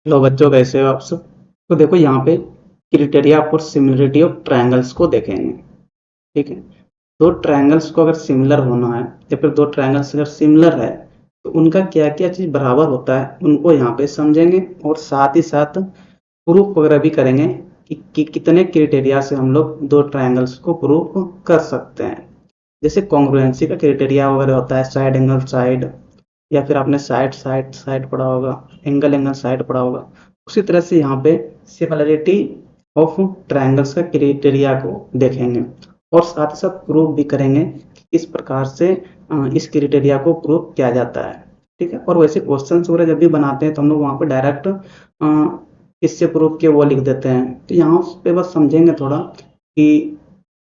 Hello बच्चों, कैसे हो आप सब। तो देखो यहाँ पे criteria for similarity of triangles को देखेंगे। ठीक है। दो ट्रायंगल्स को अगर सिमिलर होना है या फिर दो ट्रायंगल्स अगर सिमिलर है तो उनका क्या क्या चीज़ बराबर होता है उनको यहाँ पे समझेंगे, और साथ ही साथ प्रूफ वगैरह भी करेंगे कि कितने क्राइटेरिया से हम लोग दो ट्रायंगल्स को प्रूफ कर सकते हैं। जैसे कॉन्ग्रुएंसी का क्राइटेरिया वगैरह होता है, साइड एंगल साइड, या फिर आपने साइड साइड साइड पढ़ा होगा, एंगल एंगल साइड पढ़ा होगा। उसी तरह से यहाँ पे सिमिलरिटी ऑफ ट्रायंगल्स का क्राइटेरिया को देखेंगे, और साथ ही साथ प्रूव भी करेंगे कि किस प्रकार से इस क्राइटेरिया को प्रूव किया जाता है। ठीक है। और वैसे क्वेश्चन वगैरह जब भी बनाते हैं तो हम लोग वहाँ पे डायरेक्ट किससे प्रूव किया वो लिख देते हैं। तो यहाँ उस पे बस समझेंगे थोड़ा कि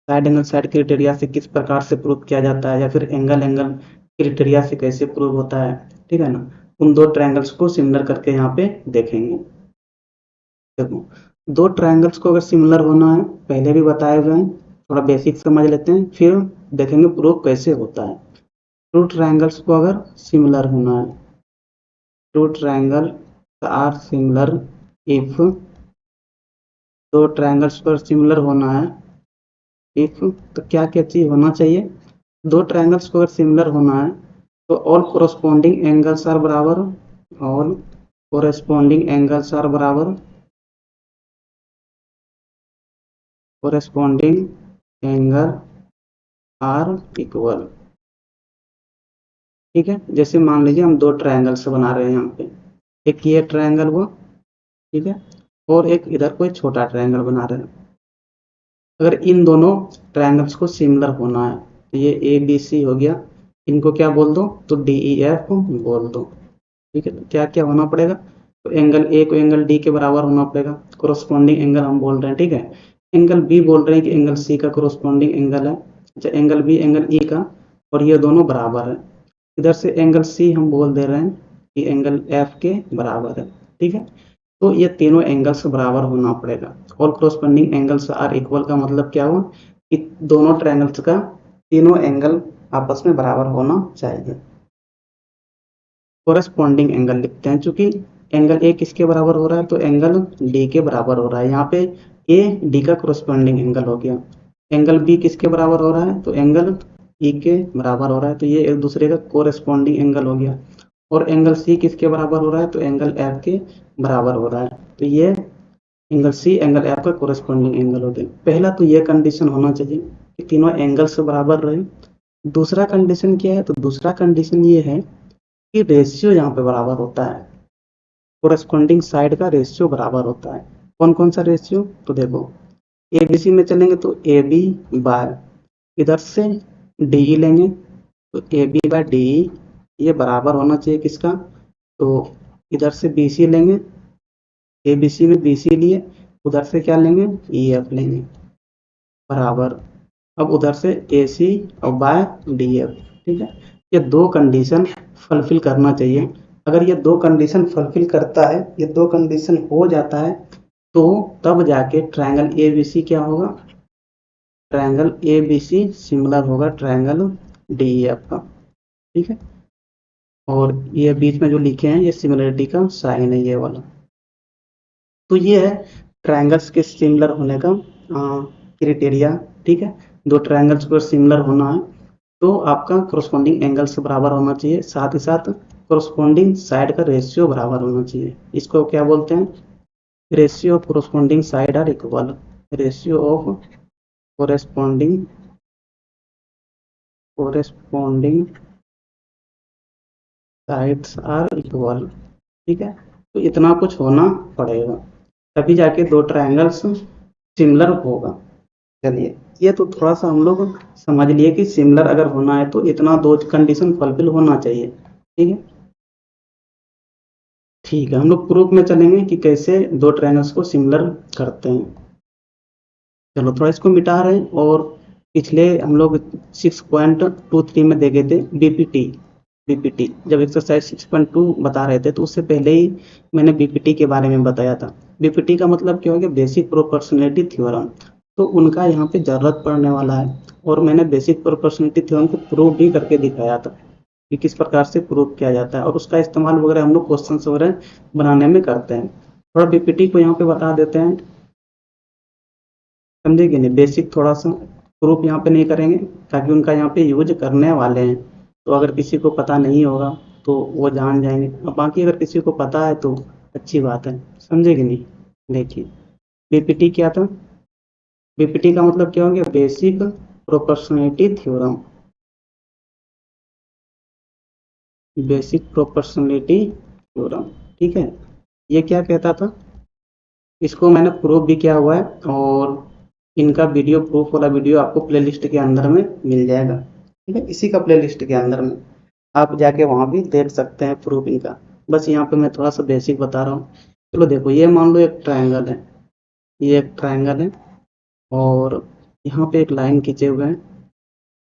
साइड एंगल साइड क्राइटेरिया से किस प्रकार से प्रूव किया जाता है, या फिर एंगल एंगल क्राइटेरिया से कैसे प्रूव होता है। ठीक है ना। उन दो ट्रायंगल्स को सिमिलर करके यहाँ पे देखेंगे। देखो, दो ट्रायंगल्स को अगर सिमिलर होना है, पहले भी बताए हुए हैं, थोड़ा बेसिक समझ लेते हैं, फिर देखेंगे प्रूव कैसे होता है। टू ट्रायंगल्स को अगर सिमिलर होना है, two triangle are similar if, दो ट्रायंगल्स पर सिमिलर होना है इफ, तो क्या क्या चीज होना चाहिए। दो ट्रायंगल्स को अगर सिमिलर होना है तो ऑल कोरस्पॉन्डिंग एंगल्स आर बराबर, ऑल कोरस्पॉन्डिंग एंगल्स आर बराबर, कोरस्पॉन्डिंग एंगल आर इक्वल। ठीक है। जैसे मान लीजिए हम दो ट्रायंगल्स बना रहे हैं यहाँ पे, एक ये ट्रायंगल हुआ, ठीक है, और एक इधर कोई छोटा ट्रायंगल बना रहे हैं। अगर इन दोनों ट्रायंगल्स को सिमिलर होना है तो ये ए बी सी हो गया, इनको क्या बोल दो, तो डी ई एफ बोल दो। ठीक है। तो क्या क्या होना पड़ेगा, तो एंगल ए को एंगल डी के बराबर होना पड़ेगा, कोरोस्पॉन्डिंग एंगल हम बोल रहे हैं। ठीक है। एंगल बी बोल रहे हैं कि एंगल सी का कोरोस्पॉन्डिंग एंगल है, अच्छा एंगल बी एंगल ई का, और ये दोनों बराबर है। इधर से एंगल सी हम बोल दे रहे हैं कि एंगल एफ के बराबर है। ठीक है। तो ये तीनों एंगल्स बराबर होना पड़ेगा। All corresponding angles are equal का मतलब क्या हुआ कि दोनों ट्रायंगल्स का तीनों एंगल आपस में बराबर होना चाहिए। कोरस्पॉन्डिंग एंगल लिखते हैं, चूंकि एंगल ए किसके बराबर हो रहा है, तो एंगल डी के बराबर हो रहा है। यहाँ पे ए डी का कोरस्पॉन्डिंग एंगल हो गया। एंगल बी किसके बराबर हो रहा है, तो एंगल ई के बराबर हो रहा है, तो ये एक दूसरे का कोरस्पॉन्डिंग एंगल हो गया। और एंगल सी किसके बराबर हो रहा है, तो एंगल एफ के बराबर हो रहा है, तो ये एंगल सी एंगल एफ का कोरस्पॉन्डिंग एंगल हो गया। पहला तो ये कंडीशन होना चाहिए कि तीनों एंगल्स बराबर रहे। दूसरा कंडीशन क्या है, तो दूसरा कंडीशन ये है कि रेशियो यहाँ पे बराबर होता है, कोरस्पॉन्डिंग साइड का रेशियो बराबर होता है। कौन कौन सा रेशियो, तो देखो ए बी सी में चलेंगे तो ए बी बाय, इधर से डी ई लेंगे तो A B by D E, ये बराबर होना चाहिए किसका, तो इधर से बी सी लेंगे, ए बी सी में बी सी लिए, उधर से क्या लेंगे, ई एफ लेंगे, बराबर। अब उधर से ए सी और बाय डी एफ। ठीक है। ये दो कंडीशन फुलफिल करना चाहिए। अगर ये दो कंडीशन फुलफिल करता है, ये दो कंडीशन हो जाता है, तो तब जाके ट्रायंगल ए बी सी क्या होगा, triangle A B C similar होगा ट्रायंगल डी एफ का। ठीक है। और ये बीच में जो लिखे हैं ये सिमिलरिटी का साइन है, ये वाला। तो ये है ट्रायंगल्स के सिमिलर होने का क्राइटेरिया। ठीक है। दो ट्रायंगल्स को सिमिलर होना है तो आपका कोरस्पॉन्डिंग एंगल से बराबर होना चाहिए, साथ ही साथ कोरस्पॉन्डिंग साइड का रेशियो बराबर होना चाहिए। इसको क्या बोलते हैं, ratio of corresponding side are equal, ratio of corresponding corresponding sides are equal. ठीक है। तो इतना कुछ होना पड़ेगा तभी जाके दो ट्रायंगल्स सिमिलर होगा। चलिए, ये तो थोड़ा सा हम लोग समझ लिए कि सिमिलर अगर होना है तो इतना दो कंडीशन फुलफिल होना चाहिए। ठीक है। ठीक है, हम लोग प्रूफ में चलेंगे कि कैसे दो ट्रायंगल्स को सिमिलर करते हैं। चलो थोड़ा इसको मिटा रहे हैं, और पिछले हम लोग 6.23 में देखे थे बीपीटी। बीपीटी जब एक्सरसाइज 6.2 बता रहे थे तो उससे पहले ही मैंने बीपीटी के बारे में बताया था। बीपीटी का मतलब क्या हो गया, बेसिक प्रोपोर्शनलिटी थ्योरम। तो उनका यहाँ पे जरूरत पड़ने वाला है, और मैंने बेसिक प्रोपोर्शनलिटी थ्योरम को प्रूव भी करके दिखाया था कि किस प्रकार से प्रूव किया जाता है, और उसका इस्तेमाल वगैरह हम लोग क्वेश्चन वगैरह बनाने में करते हैं। थोड़ा बीपीटी को यहाँ पे बता देते हैं, समझे कि नहीं, बेसिक थोड़ा सा प्रूफ यहाँ पे नहीं करेंगे ताकि उनका यहाँ पे यूज करने वाले हैं, तो अगर किसी को पता नहीं होगा तो वो जान जाएंगे, और बाकी अगर किसी को पता है तो अच्छी बात है, समझे कि नहीं। देखिए बीपीटी क्या था, बीपीटी का मतलब क्या हो गया, basic proportionality theorem, basic proportionality theorem, ठीक है। ये क्या कहता था, इसको मैंने प्रूफ भी किया हुआ है, और इनका वीडियो, प्रूफ वाला वीडियो आपको प्लेलिस्ट के अंदर में मिल जाएगा, ठीक है, इसी का प्लेलिस्ट के अंदर में आप जाके वहाँ भी देख सकते हैं प्रूफ इनका। बस यहाँ पे मैं थोड़ा सा बेसिक बता रहा हूँ। चलो देखो, ये मान लो एक ट्रायंगल है, ये एक ट्रायंगल है, और यहाँ पे एक लाइन खींचे हुए हैं।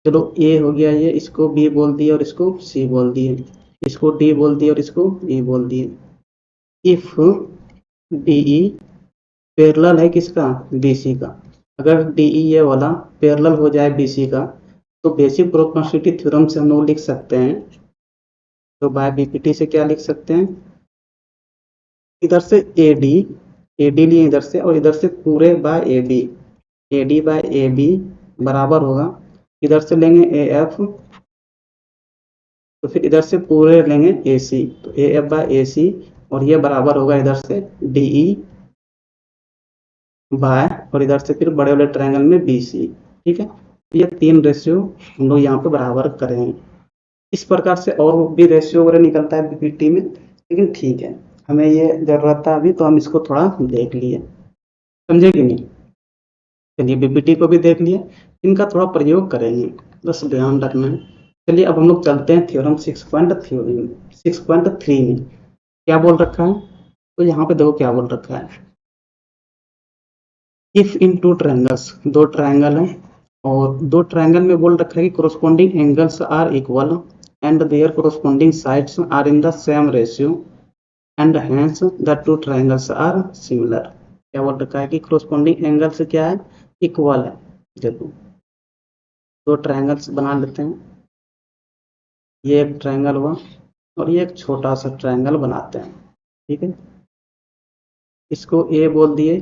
चलो ए हो गया, ये इसको बी बोल दिए और इसको सी बोल दिए, इसको डी बोल दिए और इसको ई बोल दिए। इफ डीई पैरेलल है किसका, बीसी का, अगर डीई ये वाला पैरेलल हो जाए बीसी का, तो बेसिक प्रोपोर्शनलिटी थ्योरम से हम लोग लिख सकते हैं, तो बाय बीपीटी से क्या लिख सकते हैं, इधर से एडी लिए इधर से, और इधर से पूरे by AD by A B बराबर होगा, इधर से लेंगे ए एफ, तो फिर इधर से पूरे लेंगे ए सी, तो ए एफ बाय ए सी, और ये बराबर होगा इधर से डीई बाय, और इधर से फिर बड़े वाले ट्रायंगल में बी सी, ठीक है। ये तीन रेशियो हम लोग यहाँ पे बराबर करेंगे। इस प्रकार से और भी रेशियो वगैरह निकलता है बीपीटी में, लेकिन ठीक है, हमें ये जरूरत था अभी, तो हम इसको थोड़ा देख लिए, समझे कि नहीं। चलिए बीपीटी को भी देख लिए, इनका थोड़ा प्रयोग करेंगे, बस ध्यान रखना है। चलिए अब हम लोग चलते हैं थ्योरम 6.3 में। क्या बोल रखा है, तो यहाँ पे देखो क्या बोल रखा है, इफ इन टू ट्रायंगल्स, दो ट्रायंगल है, और दो ट्रायंगल में बोल रखा है कि corresponding angles are equal and their corresponding sides are in the same ratio and hence the two triangles are similar. क्या बोल रखा है कि कोरोस्पोंडिंग एंगल्स क्या है, इक्वल है। देखो दो ट्रायंगल्स बना लेते हैं, ये एक ट्रायंगल हुआ और ये एक छोटा सा ट्रायंगल बनाते हैं, ठीक है। इसको ए बोल दिए,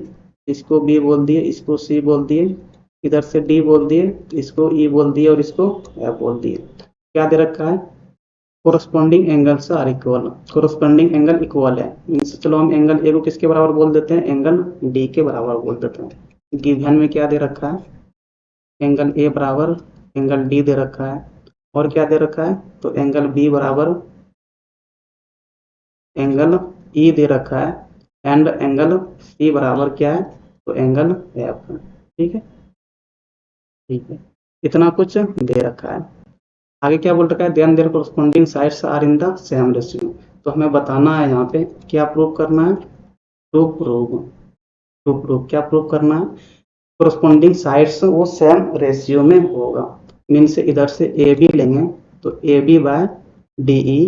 इसको बी बोल दिए, इसको सी बोल दिए, इधर से डी बोल दिए, इसको ई बोल दिए और इसको एफ बोल दिए। क्या दे रखा है, corresponding angles are equal, corresponding angle equal है, मीन्स चलो हम एंगल ए को किसके बराबर बोल देते हैं, एंगल डी के बराबर बोल देते हैं। गिवन में क्या दे रखा है, एंगल ए बराबर एंगल डी दे रखा है, और क्या दे रखा है, तो एंगल बी बराबर एंगल ई दे रखा है, एंड एंगल सी बराबर क्या है, तो एंगल एफ, ठीक है, ठीक है, इतना कुछ दे रखा है। आगे क्या बोल रखा है, then there corresponding sides are in the same ratio, तो हमें बताना है यहाँ पे क्या प्रूव करना है, टू प्रूव क्या प्रूव करना है, कोरस्पोंडिंग साइड्स वो सेम रेशियो में होगा, मीन्स इधर से ए बी लेंगे, तो A B by D E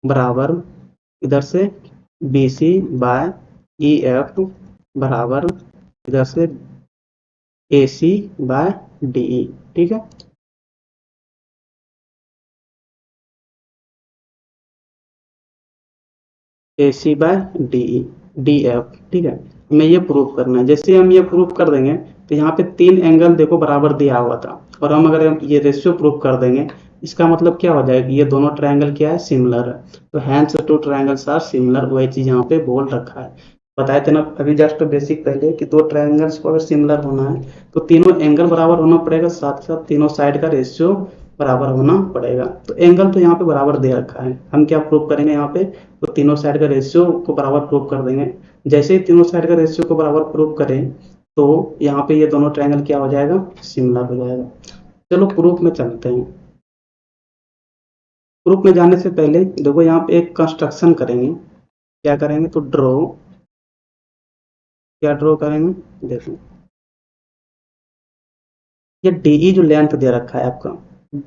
बराबर इधर से B C by E F बराबर इधर से ए सी बाय डी ई, ठीक है। A C by D E D F, ठीक है, हमें ये प्रूव करना है। जैसे हम ये प्रूव कर देंगे तो यहाँ पे तीन एंगल देखो बराबर दिया हुआ था, और हम अगर ये रेशियो प्रूव कर देंगे, इसका मतलब क्या हो जाएगा, ये दोनों ट्रायंगल क्या है, सिमिलर है, तो hence two triangles are similar, वही चीज यहाँ पे बोल रखा है। बताए थे ना अभी जस्ट बेसिक पहले कि दो ट्रायंगल्स को अगर सिमिलर होना है तो तीनों एंगल बराबर होना पड़ेगा, साथ साथ तीनों साइड का रेशियो बराबर होना पड़ेगा। तो एंगल तो यहाँ पे बराबर दे रखा है, हम क्या प्रूव करेंगे यहाँ पे, तो तीनों साइड का रेशियो को बराबर प्रूव कर देंगे। जैसे ही तीनों साइड का रेशियो को बराबर प्रूव करें तो यहाँ पे ये दोनों ट्रायंगल क्या हो जाएगा, सिमिलर हो जाएगा। चलो प्रूफ में चलते हैं। प्रूफ में जाने से पहले देखो यहाँ पे एक कंस्ट्रक्शन करेंगे, क्या करेंगे, तो ड्रॉ, क्या ड्रॉ करेंगे, देखो ये डीई जो लेंथ दे रखा है आपका,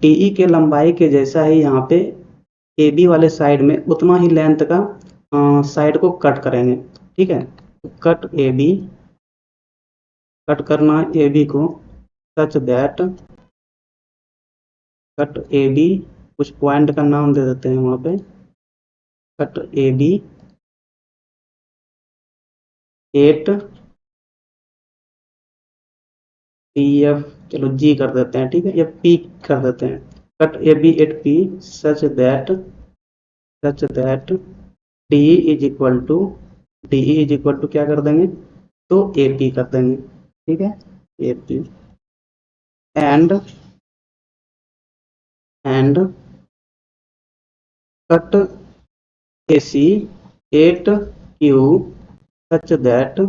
डीई के लंबाई के जैसा ही यहाँ पे ए बी वाले साइड में उतना ही लेंथ का साइड को कट करेंगे, ठीक है। कट ए बी, कट करना ए बी को such that cut A B कुछ पॉइंट का नाम दे देते हैं वहाँ पे, cut A B at P F, चलो जी कर देते हैं, ठीक है, या पी कर देते हैं, cut A B at P such that D is equal to क्या कर देंगे, तो ए पी कर देंगे, ठीक है, A P and cut A C at Q such that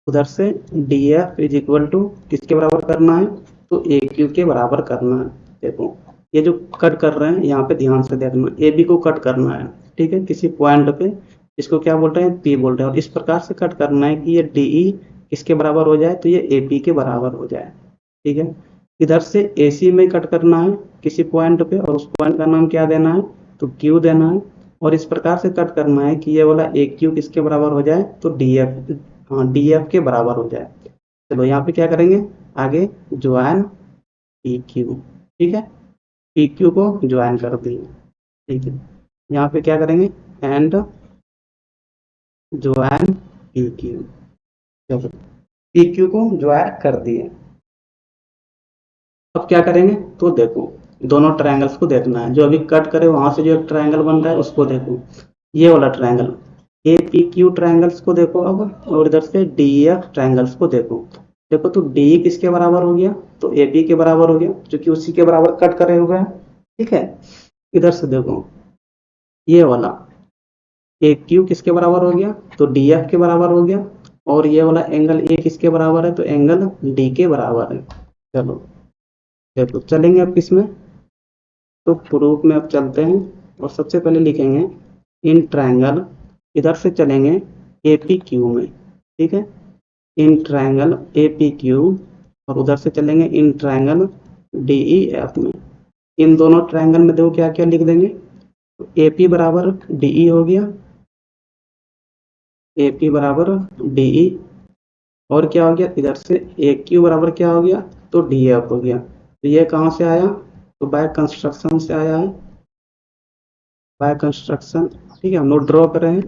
उधर से D F is equal to किसके बराबर करना है, तो ए क्यू के बराबर करना है। देखो ये जो कट कर रहे हैं यहाँ पे ध्यान से देखना, ए बी को कट करना है, ठीक है, किसी पॉइंट पे, इसको क्या बोल रहे हैं, पी बोल रहे हैं, और इस प्रकार से कट करना है कि ये डी ई किसके बराबर हो जाए, तो ये ए पी के बराबर हो जाए, ठीक है। इधर से ए सी में कट करना है किसी पॉइंट पे, और उस पॉइंट का नाम क्या देना है, तो क्यू देना है, और इस प्रकार से कट करना है कि ये वाला ए क्यू किसके बराबर हो जाए, तो डी एफ, हाँ डी एफ के बराबर हो जाए। चलो यहाँ पे क्या करेंगे, आगे ज्वाइन पी क्यू, ठीक है, पी क्यू को ज्वाइन कर दिए, ठीक है। यहाँ पे क्या करेंगे, एंड ज्वाइन पी क्यू, चलो पी क्यू को ज्वाइन कर दिए। अब क्या करेंगे, तो देखो दोनों ट्रायंगल्स को देखना है, जो अभी कट करे वहां से जो एक ट्रायंगल बन रहा है उसको देखो, ये वाला triangle A P Q triangles को देखो अब, और इधर से डी एफ ट्रायंगल्स को देखो। देखो तो डी किसके बराबर हो गया, तो ए पी के बराबर हो गया, जो कि उसी के बराबर कट करे हुए हैं, ठीक है। इधर से देखो ये वाला ए क्यू किसके बराबर हो गया, तो डी एफ के बराबर हो गया, और ये वाला एंगल ए किसके बराबर है, तो एंगल डी के बराबर है। चलो देखो चलेंगे अब किसमें, तो प्रूफ में अब चलते हैं, और सबसे पहले लिखेंगे इन ट्रायंगल, इधर से चलेंगे ए पी क्यू में, ठीक है, इन ट्रायंगल ए पी क्यू, और उधर से चलेंगे in triangle D E F में। इन दोनों ट्रायंगल में देखो क्या क्या लिख देंगे, तो ए पी बराबर डी ई हो गया, ए पी बराबर डी ई, और क्या हो गया, इधर से ए क्यू बराबर क्या हो गया, तो डी एफ हो गया। तो ये कहाँ से आया, तो बाय कंस्ट्रक्शन से आया है, बाय कंस्ट्रक्शन, ठीक है, हम लोग ड्रॉ कर रहे हैं,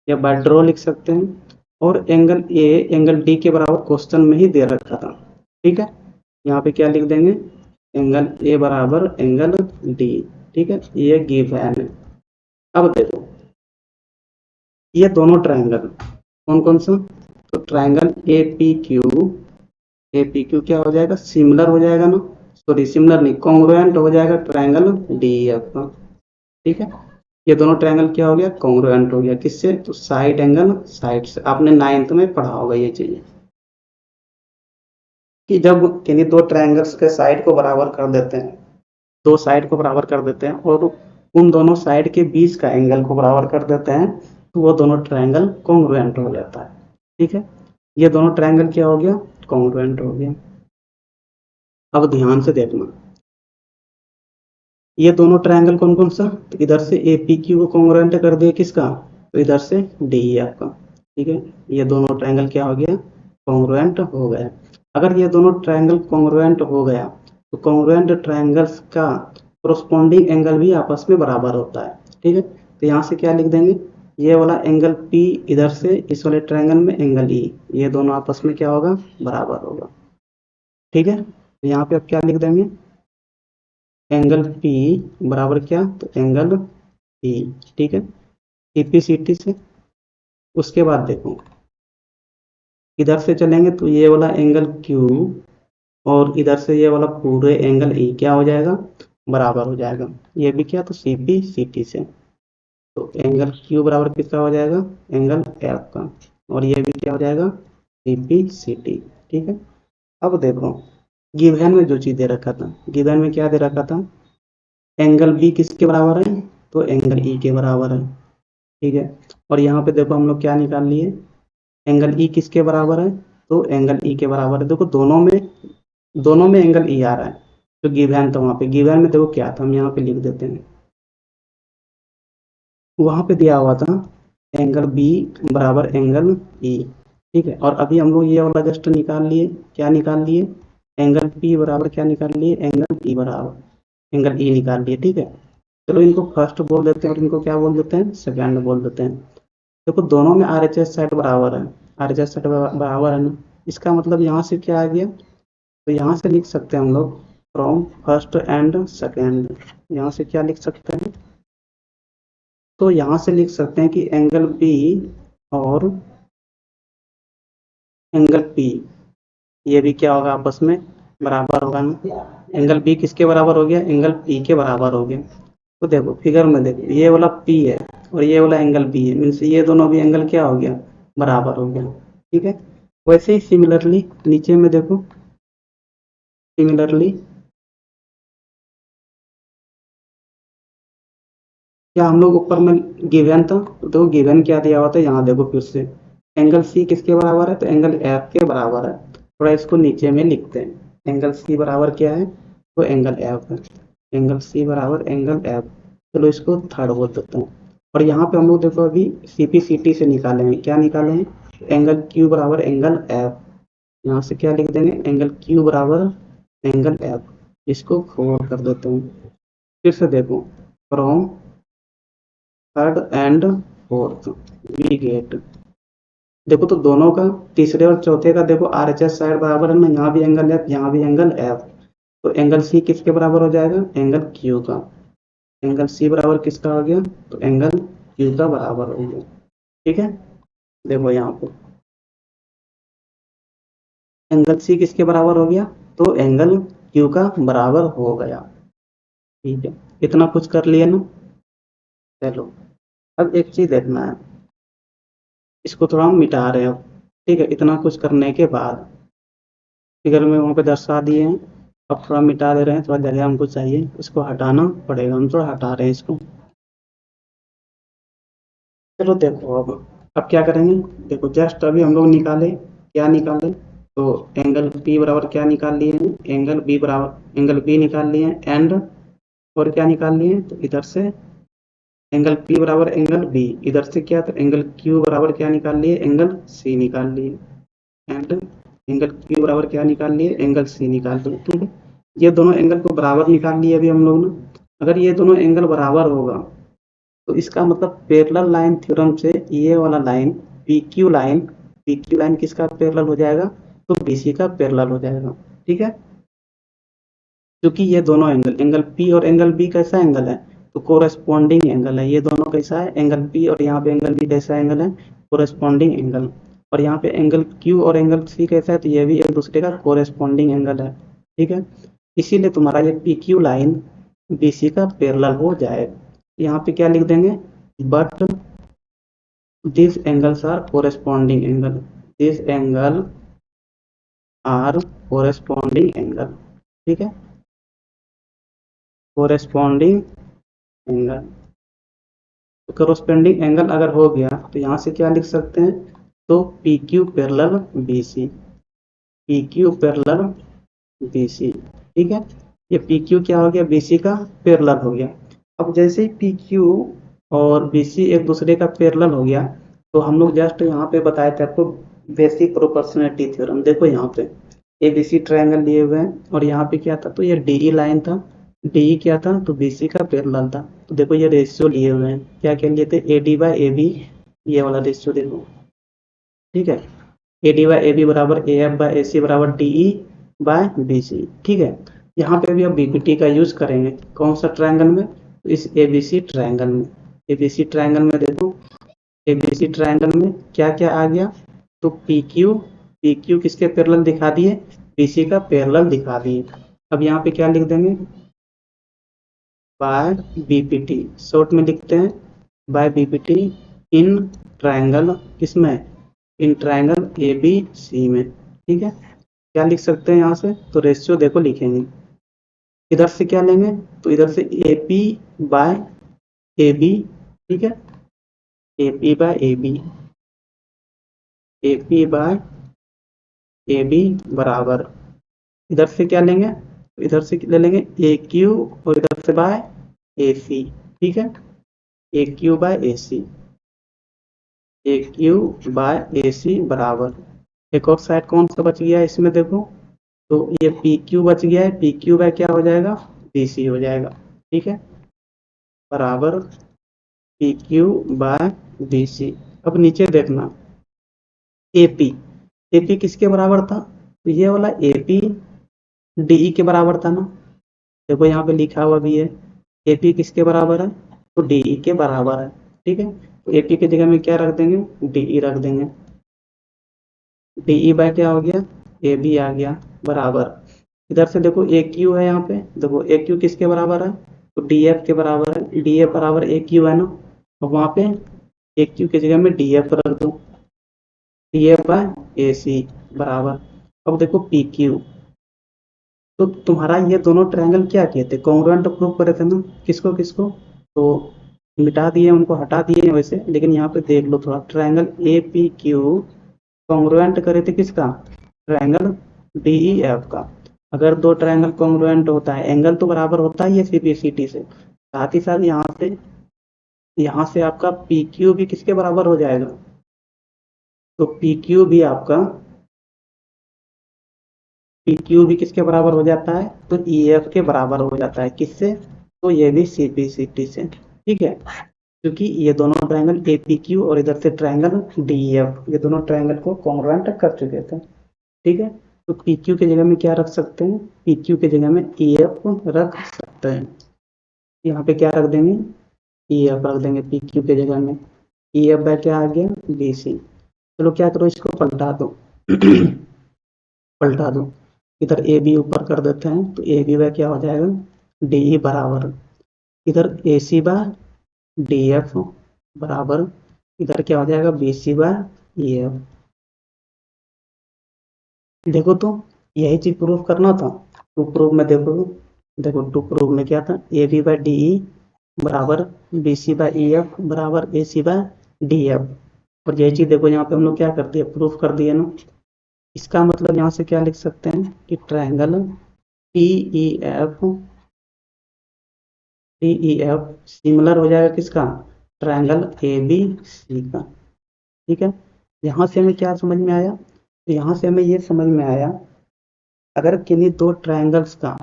या बाय ड्रॉ लिख सकते हैं, और एंगल ए एंगल डी के बराबर क्वेश्चन में ही दे रखा था, ठीक है। यहाँ पे क्या लिख देंगे, एंगल ए बराबर एंगल डी, ठीक है, ये गिवन है। अब देखो ये दोनों ट्रायंगल कौन कौन सा, तो ट्रायंगल ए पी क्यू क्या हो जाएगा, सिमिलर हो जाएगा ना, सॉरी सिमिलर नहीं, कॉन्ग्रुएंट हो जाएगा ट्रायंगल डी एफ का, ठीक है। ये दोनों ट्रायंगल क्या हो गया, कॉन्ग्रुएंट हो गया, किससे, तो साइड एंगल साइड से, आपने 9th में पढ़ा होगा ये चीज, कि जब किन्हीं दो ट्रायंगल्स के साइड को बराबर कर देते हैं, दो साइड को बराबर कर देते हैं, और उन दोनों साइड के बीच का एंगल को बराबर कर देते हैं, तो वो दोनों ट्रायंगल कॉन्ग्रुएंट हो जाता है, ठीक है। ये दोनों ट्रायंगल क्या हो गया, कॉन्ग्रुएंट हो गया। अब ध्यान से देखना, ये दोनों ट्रायंगल कौन कौन सा, तो इधर से ए पी क्यू को कॉन्ग्रुएंट कर दिया किसका, तो इधर से डी एफ का, ठीक है। ये दोनों ट्रायंगल क्या हो गया, कॉन्ग्रुएंट हो गया। अगर ये दोनों ट्रायंगल कॉन्ग्रुएंट हो गया, तो कॉन्ग्रुएंट ट्रायंगल्स का कोरस्पॉन्डिंग एंगल भी आपस में बराबर होता है, ठीक है। तो यहाँ से क्या लिख देंगे, ये वाला एंगल पी, इधर से इस वाले ट्रायंगल में एंगल ई, ये दोनों आपस में क्या होगा, बराबर होगा, ठीक है। तो यहाँ पे अब क्या लिख देंगे, एंगल पी बराबर क्या, तो एंगल पी, ठीक है, ईपीसीटी से। उसके बाद देखो इधर से चलेंगे तो ये वाला एंगल क्यू, और इधर से ये वाला पूरे एंगल ई क्या हो जाएगा, बराबर हो जाएगा, ये भी क्या, तो सी पी सी टी से। तो एंगल क्यू बराबर किसका हो जाएगा, एंगल एफ का, और ये भी क्या हो जाएगा, सी पी सी टी, ठीक है। अब देखो गिवन में जो चीज दे रखा था, गिवन में क्या दे रखा था, एंगल बी किसके बराबर है, तो एंगल ई के बराबर है, ठीक है। और यहाँ पे देखो हम लोग क्या निकाल लिए, एंगल ई किसके बराबर है, तो एंगल ई के बराबर है। देखो दोनों में एंगल ई आ रहा है, तो गिवन था वहाँ पे, गिवन में देखो क्या था, हम यहाँ पे लिख देते हैं, वहाँ पे दिया हुआ था एंगल बी बराबर एंगल ई, ठीक है। और अभी हम लोग ये वाला जस्ट निकाल लिए, क्या निकाल लिए, एंगल पी बराबर क्या निकाल लिए, एंगल ई बराबर एंगल ई निकाल लिए। ठीक है, चलो इनको फर्स्ट बोल देते हैं और इनको क्या बोल देते हैं, सेकंड बोल देते हैं। देखो दोनों में आर एच एस साइड बराबर है, आर एच एस साइड बराबर है ना, इसका मतलब यहाँ से क्या आ गया, तो यहाँ से लिख सकते हैं हम लोग फ्रॉम फर्स्ट एंड सेकेंड। यहाँ से क्या लिख सकते हैं, तो यहाँ से लिख सकते हैं कि एंगल बी और एंगल पी ये भी क्या होगा, आपस में बराबर होगा ना। एंगल बी किसके बराबर हो गया, एंगल पी के बराबर हो गया। तो देखो फिगर में देखो ये वाला पी है और ये वाला एंगल बी है, मीन्स ये दोनों भी एंगल क्या हो गया, बराबर हो गया। ठीक है, वैसे ही सिमिलरली नीचे में देखो, सिमिलरली क्या हम लोग ऊपर में गिवन था, तो गिवन क्या दिया हुआ था, यहाँ देखो फिर से एंगल सी किसके बराबर है, तो एंगल एफ के बराबर है। थोड़ा इसको नीचे में लिखते हैं, एंगल सी बराबर क्या है, तो एंगल एफ है, एंगल सी बराबर एंगल एफ। चलो इसको थर्ड बोल देते हैं। और यहाँ पे हम लोग देखो अभी सी पी सी टी से निकाले हैं, क्या निकाले हैं, एंगल क्यू बराबर एंगल एफ। यहाँ से क्या लिख देंगे, एंगल क्यू बराबर एंगल एफ। इसको फोर कर देते हैं। फिर से देखो from third and fourth we get, देखो तो दोनों का तीसरे और चौथे का देखो आर एच एस साइड बराबर है ना, यहाँ भी एंगल एफ, यहाँ भी एंगल एफ। तो एंगल सी किसके बराबर हो जाएगा, एंगल क्यू का। एंगल सी बराबर किसका हो गया, तो एंगल क्यू का बराबर हो गया। ठीक है, देखो यहाँ पे एंगल सी किसके बराबर हो गया, तो एंगल क्यू का बराबर हो गया। ठीक है, इतना कुछ कर लिया ना। चलो अब एक चीज देखना है, इसको थोड़ा हम मिटा रहे हैं अब। ठीक है, इतना कुछ करने के बाद फिगर में वहाँ पे दर्शा दिए हैं, अब थोड़ा मिटा दे रहे हैं, थोड़ा जगह हमको चाहिए, इसको हटाना पड़ेगा, हम थोड़ा हटा रहे हैं इसको। चलो देखो अब क्या करेंगे, देखो जस्ट अभी हम लोग निकाले, क्या निकाले, तो एंगल पी बराबर क्या निकाल लिए हैं, एंगल बी बराबर एंगल बी निकाल लिए हैं, एंड और क्या निकाल लिए हैं, तो इधर से एंगल पी बराबर एंगल बी, इधर से क्या, तो एंगल क्यू बराबर क्या निकाल लिए, एंगल सी निकाल लिए, एंड एंगल क्यू बराबर क्या निकाल लिए, एंगल सी निकाल लिए। ठीक है, ये दोनों एंगल को बराबर निकाल लिए अभी हम लोग ने। अगर ये दोनों एंगल बराबर होगा तो इसका मतलब पैरेलल लाइन थ्योरम से ये वाला लाइन पी क्यू लाइन किसका पैरेलल हो जाएगा, तो बी सी का पैरेलल हो जाएगा। ठीक है, क्योंकि ये दोनों एंगल एंगल पी और एंगल बी कैसा एंगल है, तो कोरेस्पॉन्डिंग एंगल है, ये दोनों कैसा है, एंगल पी और यहाँ पे एंगल बी कैसा एंगल है, कोरेस्पॉन्डिंग एंगल। और यहाँ पे एंगल क्यू और एंगल सी कैसा है, तो ये भी एक दूसरे का कोरेस्पॉन्डिंग एंगल है। ठीक है, इसीलिए तुम्हारा ये P Q line B C का पैरेलल हो जाए। यहाँ पे क्या लिख देंगे, but this angles are corresponding angle, this angle are corresponding angle. ठीक है, कोरेस्पॉन्डिंग एंगल, तो कोरेस्पॉन्डिंग एंगल अगर हो गया तो यहाँ से क्या लिख सकते हैं, तो P Q parallel B C, P Q parallel B C. ठीक है, ये पी क्यू क्या हो गया, बी सी का पैरेलल हो गया। अब जैसे ही पी क्यू और बी सी एक दूसरे का पैरेलल हो गया, तो हम लोग जस्ट यहाँ पे बताए थे आपको बेसिक प्रोपोर्शनलिटी थ्योरम। देखो यहाँ पे ए बी सी ट्रायंगल लिए हुए हैं और यहाँ पे क्या था, तो ये डी ई लाइन था, डी ई क्या था, तो बी सी का पैरेलल था। तो देखो ये रेशियो लिए हुए हैं, क्या क्या लिए थे, A D by A B, ये वाला रेशियो देखो। ठीक है, A D by A B बराबर A F by A C बराबर D E by B C. ठीक है, यहाँ पे भी अब बीपीटी का यूज करेंगे, कौन सा ट्रायंगल में, तो इस एबीसी ट्रायंगल में। एबीसी ट्रायंगल में देखो, एबीसी ट्रायंगल में क्या क्या आ गया, तो पी क्यू किसके पैरेलल दिखा दिए, बीसी का पैरेलल दिखा दिए। अब यहाँ पे क्या लिख देंगे, बाय बीपीटी, शॉर्ट में लिखते हैं बाय बीपीटी इन ट्रायंगल, किसमें, इन ट्रायंगल ए बी सी में। ठीक है, क्या लिख सकते हैं यहाँ से, तो रेशियो देखो लिखेंगे, इधर से क्या लेंगे, तो इधर से A P by A B. ठीक है, A P by A B, A P by A B बराबर, इधर से क्या लेंगे, तो इधर से ले लेंगे ए क्यू और इधर से बाय ए सी। ठीक है, ए Q by A C, A Q by A C बराबर, एक और साइड कौन सा बच गया इसमें देखो, तो ये पी क्यू बच गया है, पी क्यू बाय क्या हो जाएगा, बी सी हो जाएगा। ठीक है, बराबर P Q by B C. अब नीचे देखना, एपी, एपी किसके बराबर था, तो ये वाला एपी डीई के बराबर था ना। देखो यहाँ पे लिखा हुआ भी है, एपी किसके बराबर है, तो डीई के बराबर है। ठीक है, तो एपी की जगह में क्या रख देंगे, डीई रख देंगे। डीई बाय क्या हो गया, ए बी आ गया, बराबर। इधर से देखो ए क्यू है, यहाँ पे देखो ए क्यू किसके बराबर है, तो डी एफ के बराबर है, डी एफ बराबर ए क्यू है ना। और वहाँ पे ए क्यू की जगह में डी एफ रख दो, डी एफ बाय ए सी बराबर। अब देखो पी क्यू, तो तुम्हारा ये दोनों ट्रायंगल क्या किए थे, कॉन्ग्रुएंट प्रूव करे थे ना, किसको किसको, तो मिटा दिए, उनको हटा दिए वैसे, लेकिन यहाँ पे देख लो थोड़ा, triangle A P Q congruent करे थे किसका, ट्रायंगल डी ई एफ का। अगर दो ट्रायंगल कॉन्ग्रुएंट होता है, एंगल तो बराबर होता है ये सी बी सी टी से, साथ ही साथ यहाँ से आपका पी क्यू भी किसके बराबर हो जाएगा, तो पी क्यू भी आपका, पी क्यू भी किसके बराबर हो जाता है, तो ई एफ के बराबर हो जाता है, किससे, तो ये भी सी पी सी टी से। ठीक है, क्योंकि ये दोनों ट्रायंगल ए पी क्यू और इधर से ट्रायंगल डी एफ, ये दोनों ट्रायंगल को कॉन्ग्रुएंट कर चुके थे। ठीक है, तो पी क्यू की जगह में क्या रख सकते हैं, पी क्यू की जगह में ई एफ रख सकते हैं। यहाँ पे क्या रख देंगे, ई एफ रख देंगे पी क्यू की जगह में। ई एफ बाय क्या आ गया, बी सी। चलो क्या करो, इसको पलटा दो पलटा दो, इधर ए बी ऊपर कर देते हैं, तो ए बी बाय क्या हो जाएगा, डी ई बराबर, इधर A C by D F बराबर, इधर क्या हो जाएगा, B C by E F. देखो तो यही चीज प्रूफ करना था, टू प्रूफ में देखो, देखो टू प्रूफ में क्या था, A B by D E बराबर B C by E F बराबर A C by D F. और यही चीज देखो यहाँ पे हम लोग क्या कर दिए, प्रूफ कर दिए ना। इसका मतलब यहाँ से क्या लिख सकते हैं कि triangle T E F, T E F similar हो जाएगा किसका, ट्रायंगल ए बी सी का। ठीक है, यहाँ से हमें क्या समझ में आया, तो यहाँ से हमें ये समझ में आया, अगर किन्हीं दो ट्रायंगल्स का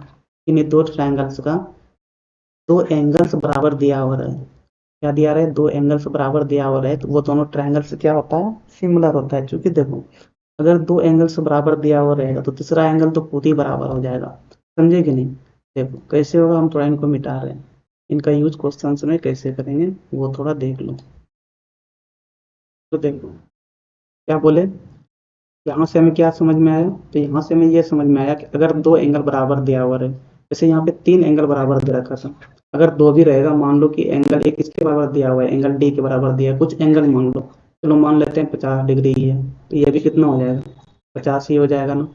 दो एंगल्स बराबर दिया हुआ है, क्या दिया रहा है, दो एंगल्स बराबर दिया हुआ है, तो वो दोनों ट्रायंगल्स क्या होता है, सिमिलर होता है। क्योंकि देखो अगर दो एंगल्स बराबर दिया हुआ रहेगा तो तीसरा एंगल तो खुद ही बराबर हो जाएगा, समझे कि नहीं। देखो कैसे होगा, हम थोड़ा इनको मिटा रहे हैं, इनका यूज क्वेश्चन में कैसे करेंगे वो थोड़ा देख लो। तो देखो क्या बोले, यहाँ से हमें क्या समझ में आया, तो यहाँ से हमें ये समझ में आया कि अगर दो एंगल बराबर दिया हुआ है, जैसे यहाँ पे तीन एंगल बराबर दे रखा था, अगर दो भी रहेगा, मान लो कि एंगल ए किसके बराबर दिया हुआ है, एंगल डी के बराबर दिया है, कुछ एंगल मान लो, चलो मान लेते हैं 50 डिग्री ही है, तो ये भी कितना हो जाएगा, 50 ही हो जाएगा ना।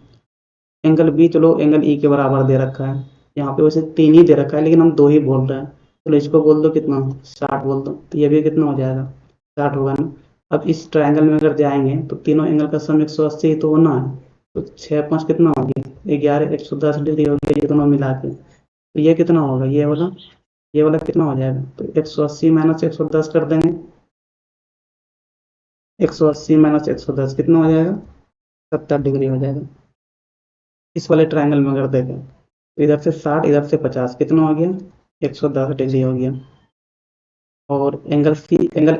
एंगल बी, चलो एंगल ई के बराबर दे रखा है, यहाँ पे वैसे तीन ही दे रखा है लेकिन हम दो ही बोल रहे हैं, चलो इसको बोल दो कितना, 60 बोल दो, तो ये भी कितना हो जाएगा, 60 होगा ना। अब इस ट्रायंगल में अगर जाएंगे तो तीनों एंगल का सम 180 ही तो होना है, तो 6 5 कितना हो गया, 11, 110 डिग्री हो गया ये दोनों मिला के। तो ये कितना होगा, ये वाला कितना हो जाएगा, तो 180 माइनस 110 कर देंगे, 180 माइनस 110 कितना हो जाएगा, 70 डिग्री हो जाएगा। इस वाले ट्रायंगल में अगर देखें तो इधर से 60, इधर से 50 कितना हो गया, 110 डिग्री हो गया। और एंगल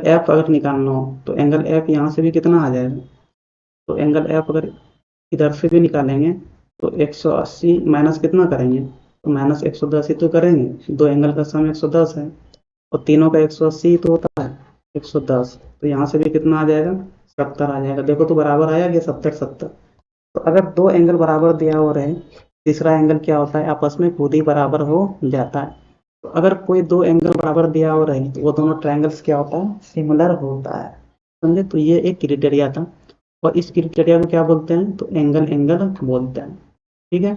एफ अगर निकालना हो तो एंगल एफ यहाँ से भी कितना आ जाएगा, तो एंगल एफ अगर इधर से भी निकालेंगे तो 180 माइनस कितना करेंगे, तो माइनस 110 ही तो करेंगे, दो एंगल का सम 110 है और तीनों का 180 ही तो होता है, 110, तो यहाँ से भी कितना आ जाएगा, 70 आ जाएगा। देखो तो बराबर आया गया, 70 70। तो अगर दो एंगल बराबर दिया हुआ रहे, तीसरा एंगल क्या होता है, आपस में खुद ही बराबर हो जाता है। तो अगर कोई दो एंगल बराबर दिया हुआ रहे तो वो दोनों ट्रायंगल्स क्या होता है, सिमिलर होता है, समझे। तो ये एक क्राइटेरिया था, और इस क्राइटेरिया को क्या बोलते हैं, तो एंगल एंगल बोलते हैं। ठीक है,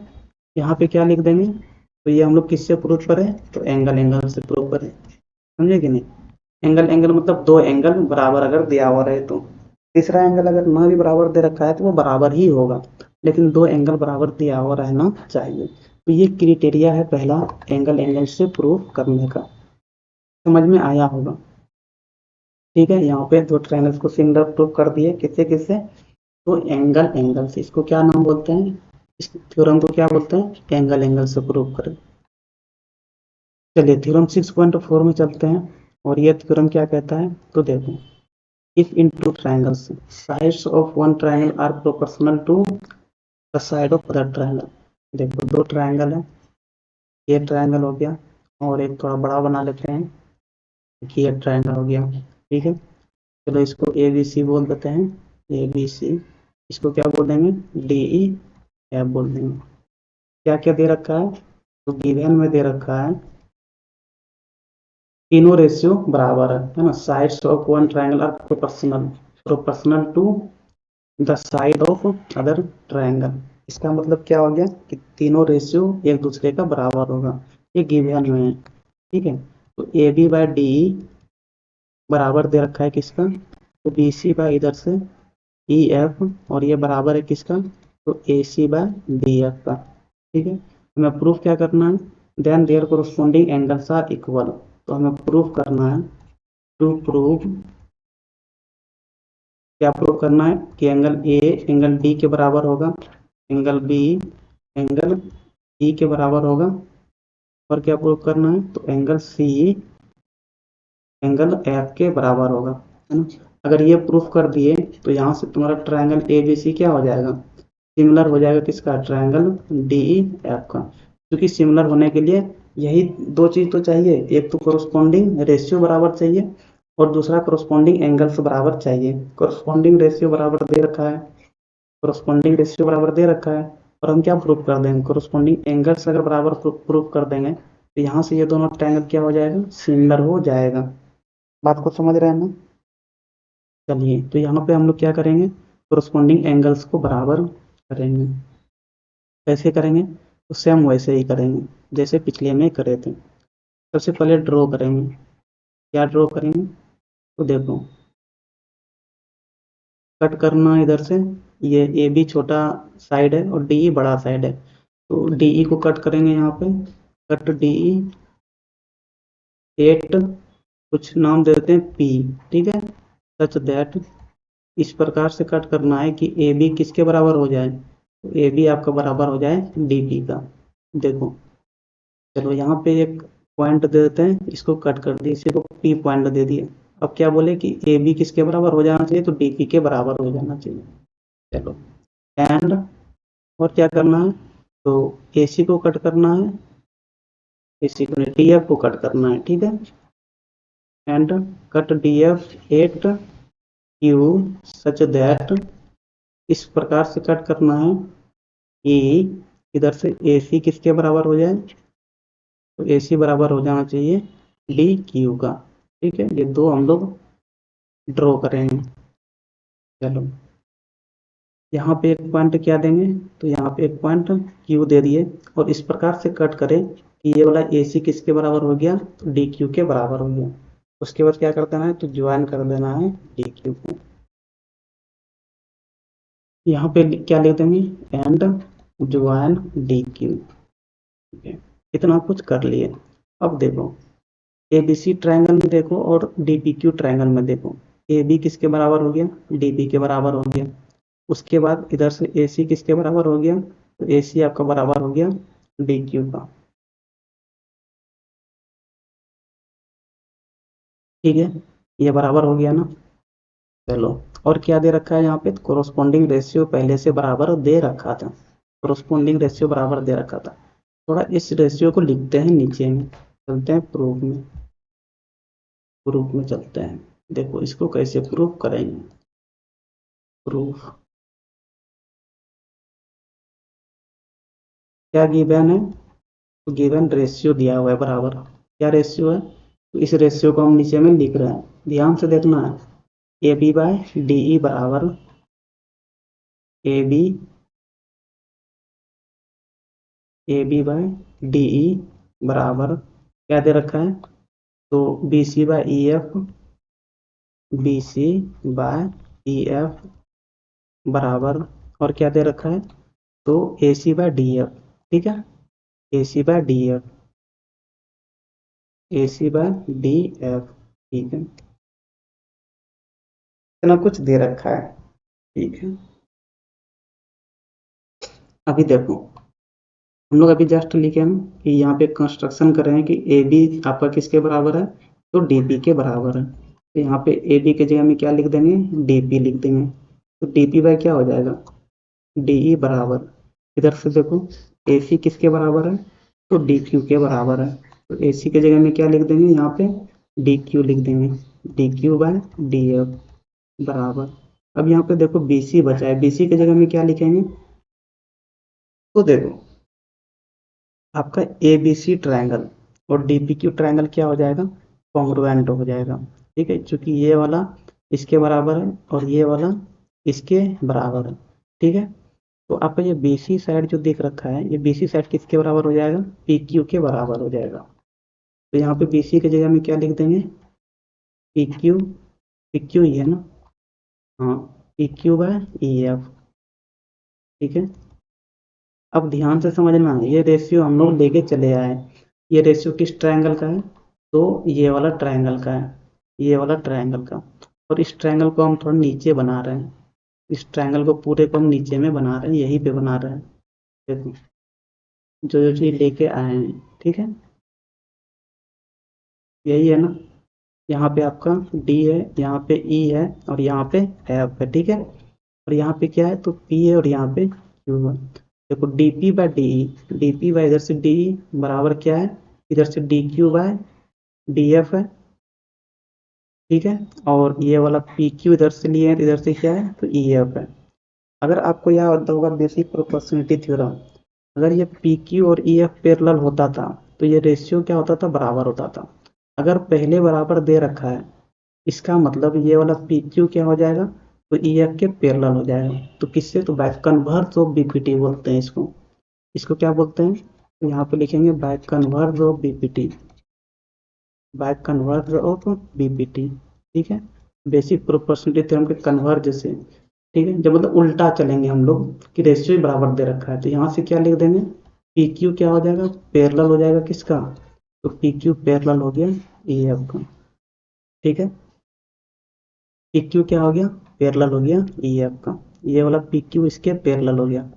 यहाँ पे क्या लिख देंगे, तो ये हम लोग किससे प्रूव करें, तो एंगल एंगल से प्रूव करें, समझे कि नहीं। एंगल एंगल मतलब दो एंगल बराबर अगर दिया हुआ रहे, तो तीसरा एंगल अगर ना भी बराबर दे रखा है तो वो बराबर ही होगा, लेकिन दो एंगल बराबर दिया हुआ रहना चाहिए। तो ये क्राइटेरिया है पहला, एंगल एंगल से प्रूव करने का, समझ में आया होगा। ठीक है, यहाँ पे दो ट्रायंगल्स को सिमिलर प्रूव कर दिए, किससे किससे, तो एंगल एंगल से। इसको क्या नाम बोलते हैं, इस थ्योरम को क्या बोलते हैं, एंगल एंगल से प्रूव करें। चलिए थ्योरम 6.4 में चलते हैं, और ये थ्योरम क्या कहता है, तो देखो, if in two triangles sides of one triangle are proportional to the side of other triangle. देखो दो ट्राइंगल है, ये ट्राइंगल हो गया, और एक थोड़ा बड़ा बना लेते हैं कि ये ट्राइंगल हो गया, ठीक है। चलो इसको ए बी सी बोल देते हैं, ए बी सी। इसको क्या बोल देंगे, डी ई एफ बोल देंगे। क्या क्या दे रखा है, तो गिवन में दे रखा है तीनों रेशियो बराबर है ना। Sides of one triangle are proportional proportional to the side of other triangle. इसका मतलब क्या हो गया कि तीनों रेशियो एक दूसरे का बराबर होगा, ये गिवन में है, ठीक है। तो ए बी बाय डी बराबर दे रखा है किसका, तो बी सी बाय इधर से ई एफ, और ये बराबर है किसका, तो A C by D F का, ठीक है। हमें प्रूफ क्या करना है, then there corresponding angles are equal. तो हमें प्रूफ करना है, टू प्रूव, क्या प्रूव करना है कि एंगल ए एंगल डी के बराबर होगा, एंगल बी एंगल ई के बराबर होगा, और क्या प्रूव करना है, तो एंगल सी एंगल एफ के बराबर होगा, है ना। अगर ये प्रूफ कर दिए तो यहाँ से तुम्हारा ट्रायंगल ए बी सी क्या हो जाएगा, सिमिलर हो जाएगा किसका, ट्रायंगल डी ई एफ का। क्योंकि सिमिलर होने के लिए यही दो चीज तो चाहिए, एक तो कोरोस्पोंडिंग रेशियो बराबर चाहिए, और दूसरा कोरोस्पोंडिंग एंगल्स बराबर चाहिए। कोरोस्पोंडिंग रेशियो बराबर दे रखा है, कोरोस्पोंडिंग रेशियो बराबर दे रखा है, और हम क्या प्रूफ कर देंगे, कोरोस्पोंडिंग एंगल्स अगर बराबर प्रूफ कर देंगे तो यहाँ से ये दोनों ट्रायंगल क्या हो जाएगा, सिमिलर हो जाएगा। बात को समझ रहे हैं ना। चलिए तो यहाँ पे हम लोग क्या करेंगे, कोरोस्पोंडिंग एंगल्स को बराबर करेंगे। कैसे करेंगे, तो सेम वैसे ही करेंगे जैसे पिछले में करे थे। सबसे पहले ड्रॉ करेंगे, क्या ड्रॉ करेंगे, तो देखो कट करना इधर से, ये ए बी छोटा साइड है और डी ई बड़ा साइड है, तो डी ई को कट करेंगे यहाँ पे, कट डी ई 8, कुछ नाम दे देते हैं पी, ठीक है। सच दैट, इस प्रकार से कट करना है कि ए बी किसके बराबर हो जाए, तो ए बी आपका बराबर हो जाए डी पी का। देखो चलो यहाँ पे एक पॉइंट दे देते हैं, इसको कट कर दिए, इसी को पी पॉइंट दे दिए। अब क्या बोले कि ए बी किसके बराबर हो जाना चाहिए, तो डी पी के बराबर हो जाना चाहिए। चलो एंड, और क्या करना है, तो ए सी को कट करना है, ए सी को डी एफ को कट करना है, ठीक है। And cut D F 8 Q such that, इस प्रकार से कट करना है कि इधर से ए सी किसके बराबर हो जाए, तो ए सी बराबर हो जाना चाहिए डी क्यू का, ठीक है। ये दो हम लोग ड्रॉ करेंगे। चलो यहाँ पे एक पॉइंट क्या देंगे, तो यहाँ पे एक पॉइंट क्यू दे दिए, और इस प्रकार से कट करें कि ये वाला ए सी किसके बराबर हो गया, तो डी क्यू के बराबर हो गया। उसके बाद क्या कर देना है, तो ज्वाइन कर देना है डी क्यू को। यहाँ पे क्या लिख देंगे, एंड ज्वाइन डी क्यू, ठीक है। इतना कुछ कर लिए। अब देखो ए बी सी ट्रायंगल में देखो, और डी पी क्यू ट्रायंगल में देखो, ए बी किसके बराबर हो गया, डी पी के बराबर हो गया। उसके बाद इधर से ए सी किसके बराबर हो गया, तो ए सी आपका बराबर हो गया डी क्यू का, ठीक है। ये बराबर हो गया ना। चलो और क्या दे रखा है यहाँ पे, कोरोस्पोंडिंग रेशियो पहले से बराबर दे रखा था, कोरोस्पोंडिंग रेशियो बराबर दे रखा था। थोड़ा इस रेशियो को लिखते हैं नीचे में, चलते हैं प्रूफ में, प्रूफ में चलते हैं। देखो इसको कैसे प्रूफ करेंगे, प्रूफ क्या गिवन है, तो गिवन रेशियो दिया हुआ है बराबर, क्या रेशियो है, तो इस रेशियो को हम नीचे में लिख रहे हैं, ध्यान से देखना है। A B by D E बराबर A B, A B by D E बराबर क्या दे रखा है, तो B C by E F, B C by E F बराबर, और क्या दे रखा है, तो A C by D F, ठीक है। A C by D F, A C by D F, ठीक है। इतना कुछ दे रखा है, ठीक है। अभी देखो, हम लोग अभी जस्ट लिखे हैं कि यहाँ पे कंस्ट्रक्शन कर रहे हैं कि ए बी आपका किसके बराबर है, तो डी पी के बराबर है। तो यहाँ पे ए बी की जगह में क्या लिख देंगे, डी पी लिख देंगे। तो डी पी बाई क्या हो जाएगा, डी ई बराबर, इधर से देखो ए सी किसके बराबर है, तो डी क्यू के बराबर है। तो ए सी की जगह में क्या लिख देंगे, यहाँ पे डी क्यू लिख देंगे, D Q by D F बराबर। अब यहाँ पे देखो बी सी बचा है, बी सी की जगह में क्या लिखेंगे, तो देखो आपका ए बी सी ट्रायंगल और डी पी क्यू ट्रायंगल क्या हो जाएगा, कॉन्ग्रुएंट हो जाएगा। ठीक है, क्योंकि ये वाला इसके बराबर है और ये वाला इसके बराबर है। ठीक है, तो आपका ये बी सी साइड जो दिख रखा है, ये बी सी साइड किसके बराबर हो जाएगा, पी क्यू के बराबर हो जाएगा। तो यहाँ पे बी सी की जगह में क्या लिख देंगे, पी क्यू ही है ना, हाँ, P Q by E F. ठीक है, अब ध्यान से समझना, ये रेशियो हम लोग लेके चले आए। ये रेशियो किस ट्रायंगल का है, तो ये वाला ट्रायंगल का है, ये वाला ट्रायंगल का। और इस ट्रायंगल को हम थोड़ा नीचे बना रहे हैं, इस ट्रायंगल को पूरे को हम नीचे में बना रहे हैं, यहीं पे बना रहे हैं। देखो जो जो चीज लेके आए हैं, ठीक है, यही है ना। यहाँ पे आपका डी है, यहाँ पे ई है और यहाँ पे एफ है। ठीक है, और यहाँ पे क्या है, तो पी है और यहाँ पे क्यू है। देखो D P by D E, D P by इधर से डी ई बराबर क्या है, इधर से D Q by D F है। ठीक है, और ये वाला पी क्यू इधर से लिए हैं, तो इधर से क्या है, तो ई एफ है। अगर आपको याद होगा बेसिक प्रोपोर्शनलिटी थ्योरम, अगर ये पी क्यू और ई एफ पैरेलल होता था तो ये रेशियो क्या होता था, बराबर होता था। अगर पहले बराबर दे रखा है, इसका मतलब ये वाला पी क्यू क्या हो जाएगा, तो ई एफ के पैरेलल हो जाएगा। तो किससे, तो बाय कन्वर्स ऑफ बीपीटी बोलते हैं इसको। इसको क्या बोलते हैं, तो यहाँ पे लिखेंगे by converse of BPT, by converse of BPT. ठीक है, बेसिक प्रोपोर्शनलिटी थ्योरम के कन्वर्ज से। ठीक है, जब मतलब उल्टा चलेंगे हम लोग कि रेशियो बराबर दे रखा है, तो यहाँ से क्या लिख देंगे, पी क्यू क्या हो जाएगा, पैरेलल हो जाएगा किसका, तो पी क्यू पैरेलल हो गया ई एफ का। ठीक है, पी क्यू क्या हो गया, पैरेलल हो गया ई एफ का, ये वाला पी क्यू इसके पैरेलल हो गया।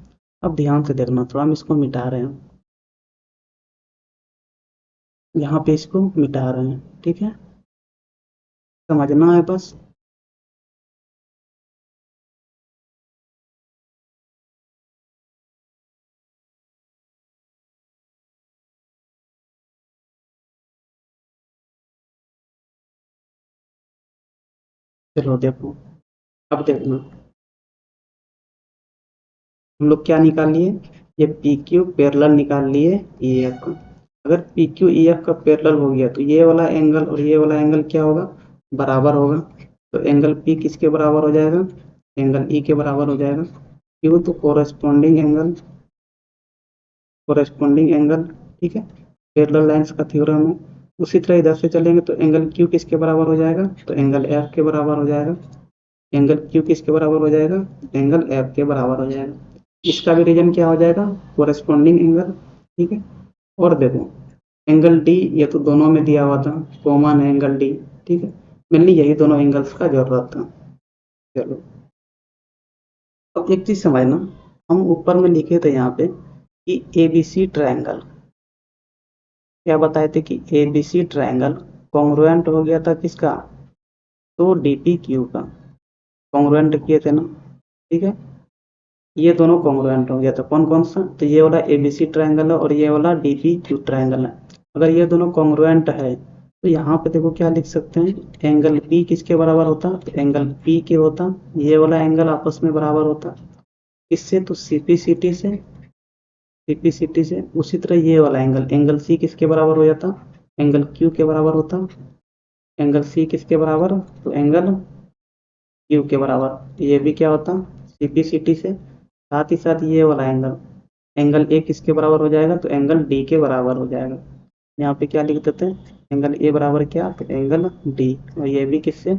अब ध्यान से देखना, थोड़ा हम इसको मिटा रहे हैं, यहाँ पे इसको मिटा रहे हैं। ठीक है, समझना है बस। चलो देखो, अब देखना, हम लोग क्या निकाल लिए, ये पी क्यू पैरेलल निकाल लिए ई एफ का। अगर पी क्यू ई एफ का पैरेलल हो गया तो ये वाला एंगल और ये वाला एंगल क्या होगा, बराबर होगा। तो एंगल पी किसके बराबर हो जाएगा, एंगल ई के बराबर हो जाएगा। क्यू तो कोरेस्पॉन्डिंग एंगल, कोरेस्पॉन्डिंग एंगल। ठीक है, पैरेलल लाइंस का थ्योरम है। उसी तरह इधर से चलेंगे तो एंगल क्यू किसके बराबर हो जाएगा, तो एंगल एफ के बराबर हो जाएगा। एंगल क्यू किसके बराबर हो जाएगा, एंगल एफ के बराबर हो जाएगा। इसका भी रीजन क्या हो जाएगा, कोरेस्पॉन्डिंग एंगल। ठीक है, और देखो एंगल डी, ये तो दोनों में दिया हुआ था, कॉमन है एंगल डी। ठीक है, मेनली यही दोनों एंगल्स का जरूरत था। चलो, अब एक चीज समझना, हम ऊपर में लिखे थे यहाँ पे कि ए बी सी ट्रायंगल, क्या बताए थे कि A B C triangle congruent हो गया था किसका, तो डी पी क्यू का, कॉन्ग्रुएंट किए थे ना। ठीक है, ये दोनों कॉन्ग्रुएंट हो गया था, कौन कौन सा, तो ये वाला एबीसी ट्रायंगल है और ये वाला डीपी क्यू ट्रायंगल है। अगर ये दोनों कॉन्ग्रुएंट है तो यहाँ पे देखो क्या लिख सकते हैं, एंगल पी किसके बराबर होता, तो एंगल पी के होता, ये वाला एंगल आपस में बराबर होता, इससे तो सीपीसीटी से, सीपीसीटी से। उसी तरह ये वाला एंगल, एंगल सी किसके बराबर हो जाता, एंगल क्यू के बराबर होता। एंगल सी किसके बराबर, तो एंगल क्यू के बराबर, ये भी क्या होता, सीपीसीटी से। साथ ही साथ ये वाला एंगल, एंगल ए किसके बराबर हो जाएगा, तो एंगल डी के बराबर हो जाएगा। यहाँ पे क्या लिख देते हैं, एंगल ए बराबर क्या, तो एंगल डी, और ये भी किससे,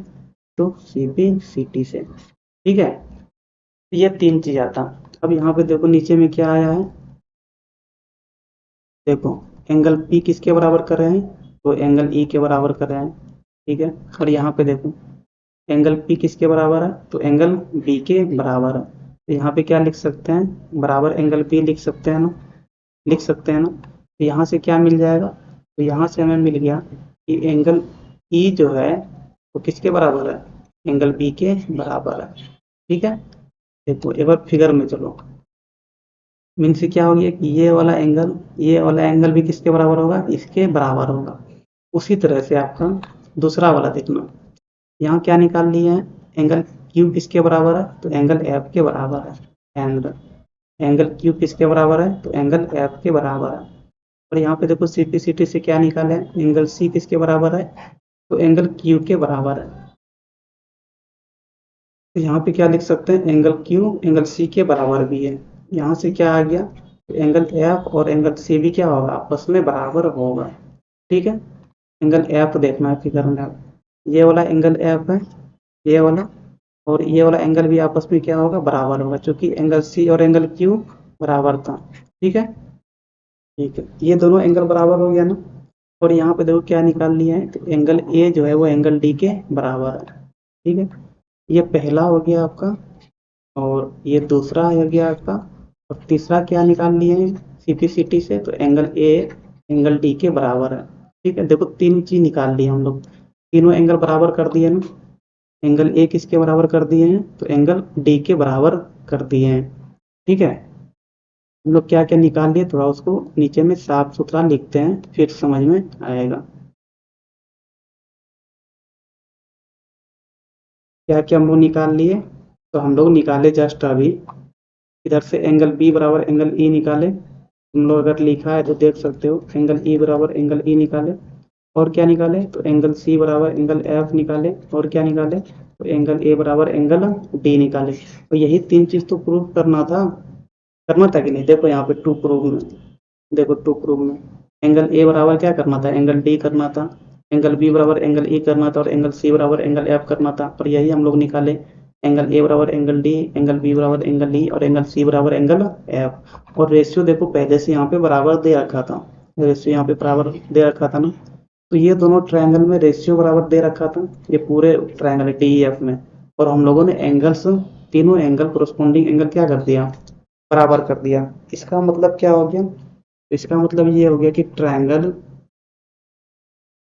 तो सी बी सी टी से। ठीक है, तो ये तीन चीज आता। अब यहाँ पे देखो नीचे में क्या आया है, देखो एंगल पी किसके बराबर कर रहे हैं, तो एंगल ई के बराबर कर रहे हैं। ठीक है, और यहाँ पे देखो एंगल पी किसके बराबर है, तो एंगल बी के बराबर है। तो यहाँ पे क्या लिख सकते हैं, बराबर एंगल बी लिख सकते हैं ना, लिख सकते हैं ना। तो यहाँ से क्या मिल जाएगा, तो यहाँ से हमें मिल गया कि एंगल ई जो है वो किसके बराबर है, एंगल बी के बराबर है। ठीक है, देखो एक बार फिगर में चलो, मीन्स क्या हो गया कि ये वाला एंगल भी किसके बराबर होगा, इसके बराबर होगा। उसी तरह से आपका दूसरा वाला देखना, यहाँ क्या निकाल लिए हैं, एंगल क्यू किसके बराबर है, तो एंगल एफ के बराबर है। एंड एंगल क्यू किसके बराबर है, तो एंगल एफ के बराबर है। और यहाँ पे देखो सिटी से क्या निकाले, एंगल सी किसके बराबर है, तो एंगल क्यू के बराबर है। तो यहाँ पे क्या लिख सकते हैं, एंगल क्यू एंगल सी के बराबर भी है। यहाँ से क्या आ गया, तो एंगल एफ और एंगल सी भी क्या होगा, आपस में बराबर होगा। ठीक है, एंगल एफ देखना है फिगर में, ये वाला एंगल एफ है, ये वाला, और ये वाला एंगल भी आपस में क्या होगा, बराबर होगा, क्योंकि एंगल सी और एंगल क्यू बराबर था। ठीक है, ठीक है, ये दोनों एंगल बराबर हो गया ना। और यहाँ पे देखो क्या निकाल लिया है, तो एंगल ए जो है वो एंगल डी के बराबर है। ठीक है, ये पहला हो गया आपका, और ये दूसरा हो गया आपका, और तीसरा क्या निकाल लिए हैं सीपीसीटी से, तो एंगल ए एंगल डी के बराबर है। ठीक है, देखो तीन चीज निकाल लिए हम लोग, तीनों एंगल बराबर कर दिए ना। एंगल ए किसके बराबर कर दिए हैं, तो एंगल डी के बराबर कर दिए हैं। ठीक है, हम लोग क्या क्या निकाल लिए, थोड़ा उसको नीचे में साफ सुथरा लिखते हैं, फिर समझ में आएगा। क्या क्या हम लोग निकाल लिए, तो हम लोग निकाले जस्ट अभी, इधर से एंगल बी बराबर एंगल ई निकाले, तुम लोग अगर लिखा है तो देख सकते हो, एंगल ई बराबर एंगल ई निकाले। और क्या निकाले, तो एंगल सी बराबर एंगल एफ निकाले। और क्या निकाले, तो एंगल ए बराबर एंगल डी निकाले। तो यही तीन चीज तो प्रूव करना था कि नहीं, देखो यहाँ पे टू प्रूव में, देखो टू प्रूव में एंगल ए बराबर क्या करना था, एंगल डी करना था, एंगल बी बराबर एंगल ई करना था, और एंगल सी बराबर एंगल एफ करना था। और यही हम लोग निकाले, एंगल ए बराबर एंगल डी, एंगल बी बराबर एंगल ई, और एंगल सी बराबर एंगल एफ। और रेशियो देखो पहले से यहाँ पे बराबर दे रखा था, रेशियो यहाँ पे बराबर दे रखा था ना। तो ये दोनों ट्रायंगल में रेशियो बराबर दे रखा था, ये पूरे ट्रायंगल डी एफ में। और हम लोगों ने एंगल्स, तीनों एंगल कोरस्पोंडिंग एंगल क्या कर दिया, बराबर कर दिया। इसका मतलब क्या हो गया, इसका मतलब ये हो गया कि ट्रायंगल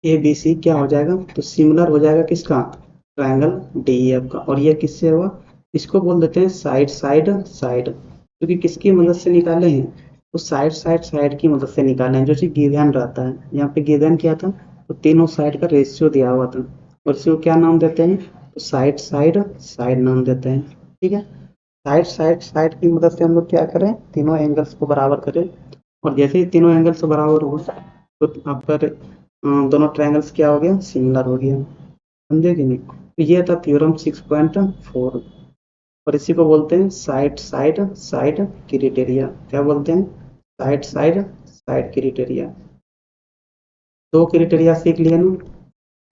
ए बी सी क्या हो जाएगा, तो सिमिलर हो जाएगा किसका, ट्रायंगल डी एफ का। और ये किससे हुआ, इसको बोल देते हैं साइड साइड साइड, क्योंकि किसकी मदद से निकाले हैं, तो साइड साइड साइड की मदद से निकाले हैं, जो चीज गिवन रहता है। यहाँ पे गिवन क्या था, तो तीनों साइड का रेशियो दिया हुआ था, और इसी को क्या नाम देते हैं, तो साइड साइड साइड नाम देते हैं। ठीक है, साइड साइड साइड की मदद से हम लोग क्या करें, तीनों एंगल्स को बराबर करें। और जैसे ही तीनों एंगल्स बराबर हो, तो आपका दोनों ट्रायंगल्स क्या हो गया, सिमिलर हो गया। समझे कि नहीं, तो ये था थ्योरम 6.4। और इसी को बोलते हैं साइड साइड साइड क्राइटेरिया। क्या बोलते हैं, साइड साइड साइड क्राइटेरिया। दो क्राइटेरिया सीख लिए ना,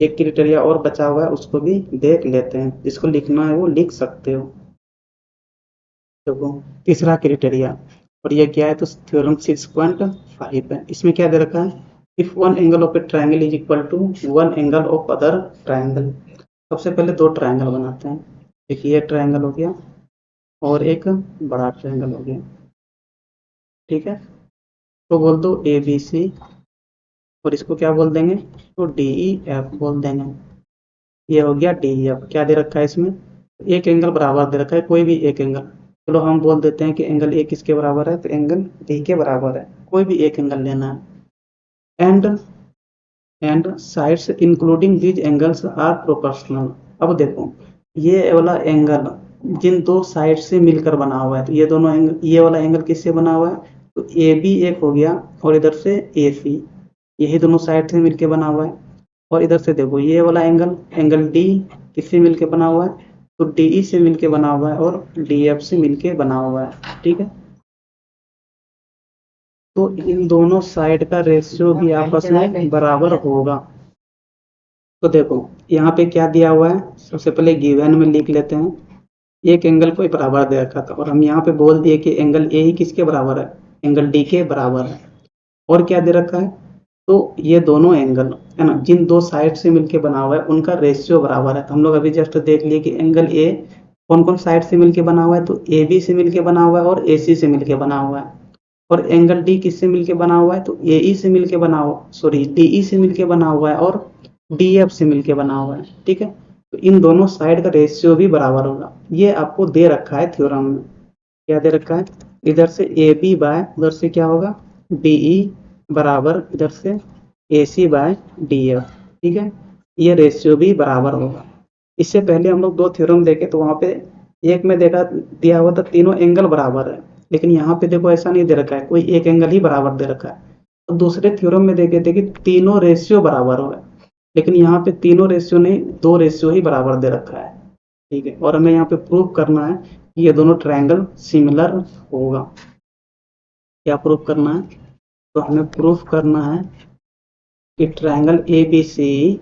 एक क्राइटेरिया और बचा हुआ है, उसको भी देख लेते हैं, जिसको लिखना है वो लिख सकते हो। देखो तीसरा क्राइटेरिया, और ये क्या है, तो थ्योरम 6.5 है। इसमें क्या दे रखा है, if one angle of a triangle is equal to one angle of other triangle. सबसे पहले दो ट्रायंगल बनाते हैं, एक ये ट्रायंगल हो गया, और एक बड़ा ट्रायंगल हो गया। ठीक है, तो बोल दो ए बी सी, और इसको क्या बोल देंगे, तो डी ई एफ बोल देंगे। ये हो गया डी ई एफ। क्या दे रखा है इसमें, एक एंगल बराबर दे रखा है, कोई भी एक एंगल। चलो हम बोल देते हैं कि एंगल ए किसके बराबर है, तो एंगल डी के बराबर है, कोई भी एक एंगल लेना है। And sides including these angles are proportional. अब देखो ये वाला एंगल जिन दो साइड से मिलकर बना हुआ है, तो ये दोनों एंगल, ये वाला एंगल किससे बना हुआ है, तो ए बी एक हो गया, और इधर से ए सी, यही दोनों साइड से मिलकर बना हुआ है। और इधर से देखो ये वाला एंगल, एंगल डी किससे मिलके बना हुआ है, तो डी ई से मिलके बना हुआ है, और डी एफ से मिलके बना हुआ है। ठीक है, तो इन दोनों साइड का रेशियो भी आपस में बराबर होगा। तो देखो यहाँ पे क्या दिया हुआ है, सबसे पहले गिवन में लिख लेते हैं, एक एंगल को बराबर दे रखा था, और हम यहाँ पे बोल दिए कि एंगल ए ही किसके बराबर है, एंगल डी के बराबर है। और क्या दे रखा है, तो ये दोनों एंगल है ना, जिन दो साइड से मिलके बना हुआ है उनका रेशियो बराबर है। तो हम लोग अभी जस्ट देख लिए कि एंगल ए कौन कौन साइड से मिलके बना हुआ है, तो ए बी से मिलके बना हुआ है और ए सी से मिलके बना हुआ है। और एंगल डी किससे मिलके बना हुआ है, तो ए ई से मिलके बना हुआ, सॉरी डी ई से मिलके बना हुआ है और डी एफ से मिलके बना हुआ है। ठीक है, तो इन दोनों साइड का रेशियो भी बराबर होगा। ये आपको दे रखा है थ्योरम में। क्या दे रखा है, इधर से ए बी बाय उधर से क्या होगा डी ई बराबर इधर से ए सी बाय डी एफ। ठीक है, ये रेशियो भी बराबर होगा। इससे पहले हम लोग दो थ्योरम देखे तो वहां पे एक में देखा दिया हुआ था तीनों एंगल बराबर है, लेकिन यहाँ पे देखो ऐसा नहीं दे रखा है, कोई एक एंगल ही बराबर दे रखा है। तो दूसरे थ्योरम में देखे थे कि तीनों रेशियो बराबर हो, लेकिन यहाँ पे तीनों रेशियो नहीं, दो रेशियो ही बराबर दे रखा है। ठीक है, और हमें यहाँ पे प्रूव करना है कि ये दोनों ट्रायंगल सिमिलर होगा। क्या प्रूव करना है, तो हमें प्रूफ करना है कि triangle A B C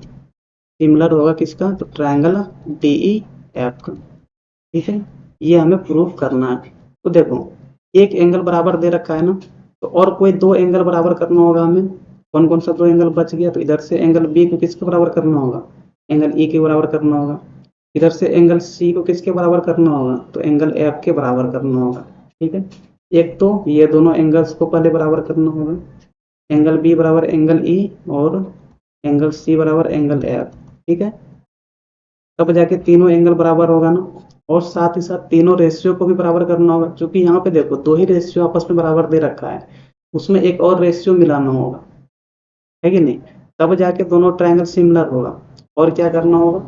similar होगा किसका, तो ट्रायंगल डी ई एफ का। ठीक है, ये हमें प्रूफ करना है। तो देखो एक एंगल बराबर दे रखा है ना, तो और कोई दो एंगल बराबर करना होगा हमें। कौन कौन सा दो एंगल बच गया, तो इधर से एंगल बी को किसके बराबर करना होगा, एंगल ई के बराबर करना होगा। इधर से एंगल सी को किसके बराबर करना होगा, तो एंगल एफ के बराबर करना होगा। ठीक है, एक तो ये दोनों एंगल्स को पहले बराबर करना होगा, एंगल बी बराबर एंगल ई और एंगल सी बराबर एंगल एफ। ठीक है, तब जाके तीनों एंगल बराबर होगा ना, और साथ ही साथ तीनों रेशियो को भी बराबर करना होगा, क्योंकि यहाँ पे देखो दो ही रेशियो आपस में बराबर दे रखा है, उसमें एक और रेशियो मिलाना होगा, है कि नहीं, तब जाके दोनों ट्रायंगल सिमिलर होगा। और क्या करना होगा,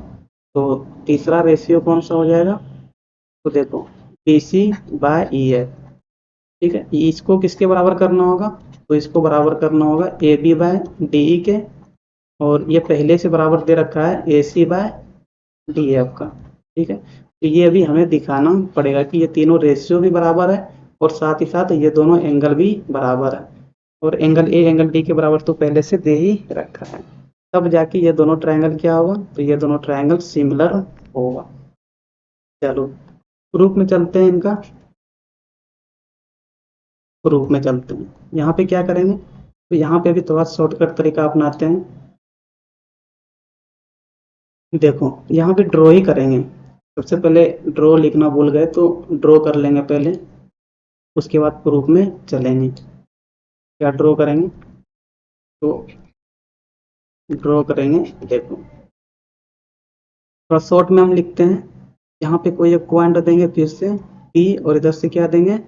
तो तीसरा रेशियो कौन सा हो जाएगा, तो देखो B C by E F. ठीक है, इसको किसके बराबर करना होगा, तो इसको बराबर करना होगा A B by D E के, और ये पहले से बराबर दे रखा है A C by D F का। ठीक है, तो ये अभी हमें दिखाना पड़ेगा कि ये तीनों रेशियो भी बराबर है और साथ ही साथ ये दोनों एंगल भी बराबर है, और एंगल ए एंगल डी के बराबर तो पहले से दे ही रखा है। तब जाके ये दोनों ट्रायंगल क्या होगा, तो ये दोनों ट्रायंगल सिमिलर होगा। चलो प्रूफ में चलते हैं, इनका प्रूफ में चलते हैं। यहाँ पे क्या करेंगे, तो यहाँ पे भी थोड़ा शॉर्टकट तरीका अपनाते हैं। देखो यहाँ पे ड्रॉ ही करेंगे, सबसे पहले ड्रॉ लिखना भूल गए तो ड्रॉ कर लेंगे पहले, उसके बाद प्रूफ में चलेंगे। क्या ड्रॉ करेंगे, तो ड्रॉ करेंगे, देखो थोड़ा शॉर्ट में हम लिखते हैं। यहाँ पे कोई एक पॉइंट देंगे फिर से पी, और इधर से क्या देंगे,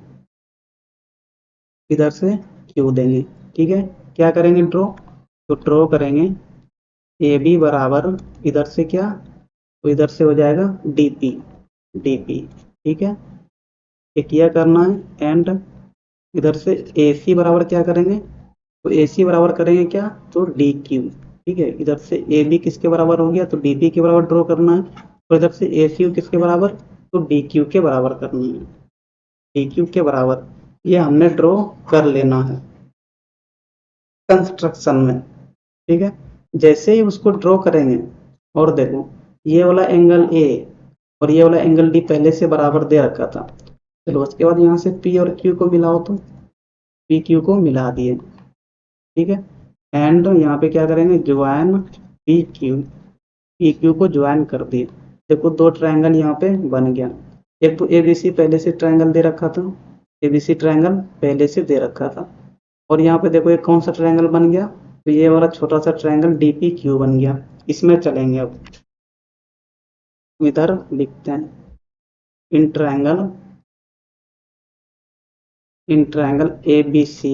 इधर से क्यू देंगे। ठीक है, क्या करेंगे ड्रॉ, तो ड्रॉ करेंगे ए बी बराबर इधर से क्या, तो इधर से हो जाएगा डी पी, डी पी। ठीक है, ये क्या करना है, एंड इधर से ए सी बराबर क्या करेंगे, तो ए सी बराबर करेंगे क्या, तो डी क्यू। ठीक है, इधर से ए बी किसके बराबर हो गया, तो डी पी के बराबर ड्रॉ करना है, तो इधर से ए सी किसके बराबर, तो डी क्यू के बराबर करना है, डी क्यू के बराबर। ये हमने ड्रॉ कर लेना है कंस्ट्रक्शन में। ठीक है, जैसे ही उसको ड्रॉ करेंगे, और देखो ये वाला एंगल ए और ये वाला एंगल डी पहले से बराबर दे रखा था। चलो उसके बाद यहाँ से पी और क्यू को मिलाओ, तो पी क्यू को मिला दिए। ठीक है, एंड यहाँ पे क्या करेंगे, join P Q, P Q को ज्वाइन कर दिए। देखो दो ट्रायंगल यहाँ पे बन गया। एक तो एबीसी पहले से ट्रायंगल दे रखा था, एबीसी ट्रायंगल पहले से दे रखा था, और यहाँ पे देखो एक कौन सा ट्रायंगल बन गया, तो ये वाला छोटा सा ट्रायंगल डी पी क्यू बन गया। इसमें चलेंगे अब, इधर लिखते हैं in triangle A B C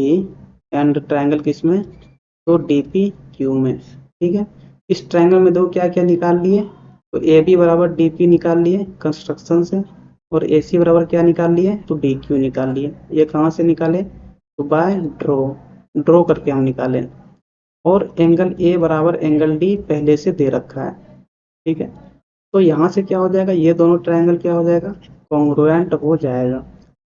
and triangle किसमें, तो डी पी क्यू में। ठीक है, इस ट्रायंगल में देखो क्या क्या निकाल लिए, तो ए बी बराबर डी पी निकाल लिए कंस्ट्रक्शन से, और ए सी बराबर क्या निकाल लिए, तो डी क्यू निकाल लिए। ये कहाँ से निकाले, तो बाय ड्रॉ, ड्रॉ करके हम निकाले। और एंगल ए बराबर एंगल डी पहले से दे रखा है। ठीक है, तो यहाँ से क्या हो जाएगा, ये दोनों ट्रायंगल क्या हो जाएगा, कॉन्ग्रुएंट हो जाएगा।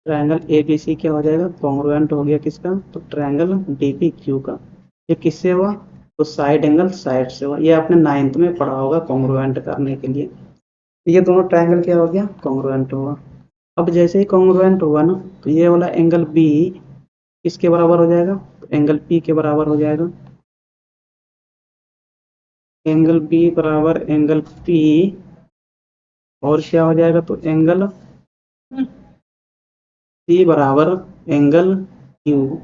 ट्रायंगल ए बी सी क्या हो जाएगा, कॉन्ग्रुएंट हो गया किसका, तो ट्रायंगल डी पी क्यू का। ये किससे हुआ, तो साइड एंगल साइड से हुआ। ये आपने 9th में पढ़ा होगा कॉन्ग्रुएंट करने के लिए। तो ये दोनों ट्रायंगल क्या हो गया, कॉन्ग्रुएंट हुआ। अब जैसे ही कॉन्ग्रुएंट हुआ ना, तो ये वाला एंगल बी किसके बराबर हो जाएगा, तो एंगल पी के बराबर हो जाएगा। एंगल बी बराबर एंगल पी और क्या हो जाएगा, तो एंगल सी बराबर एंगल क्यू,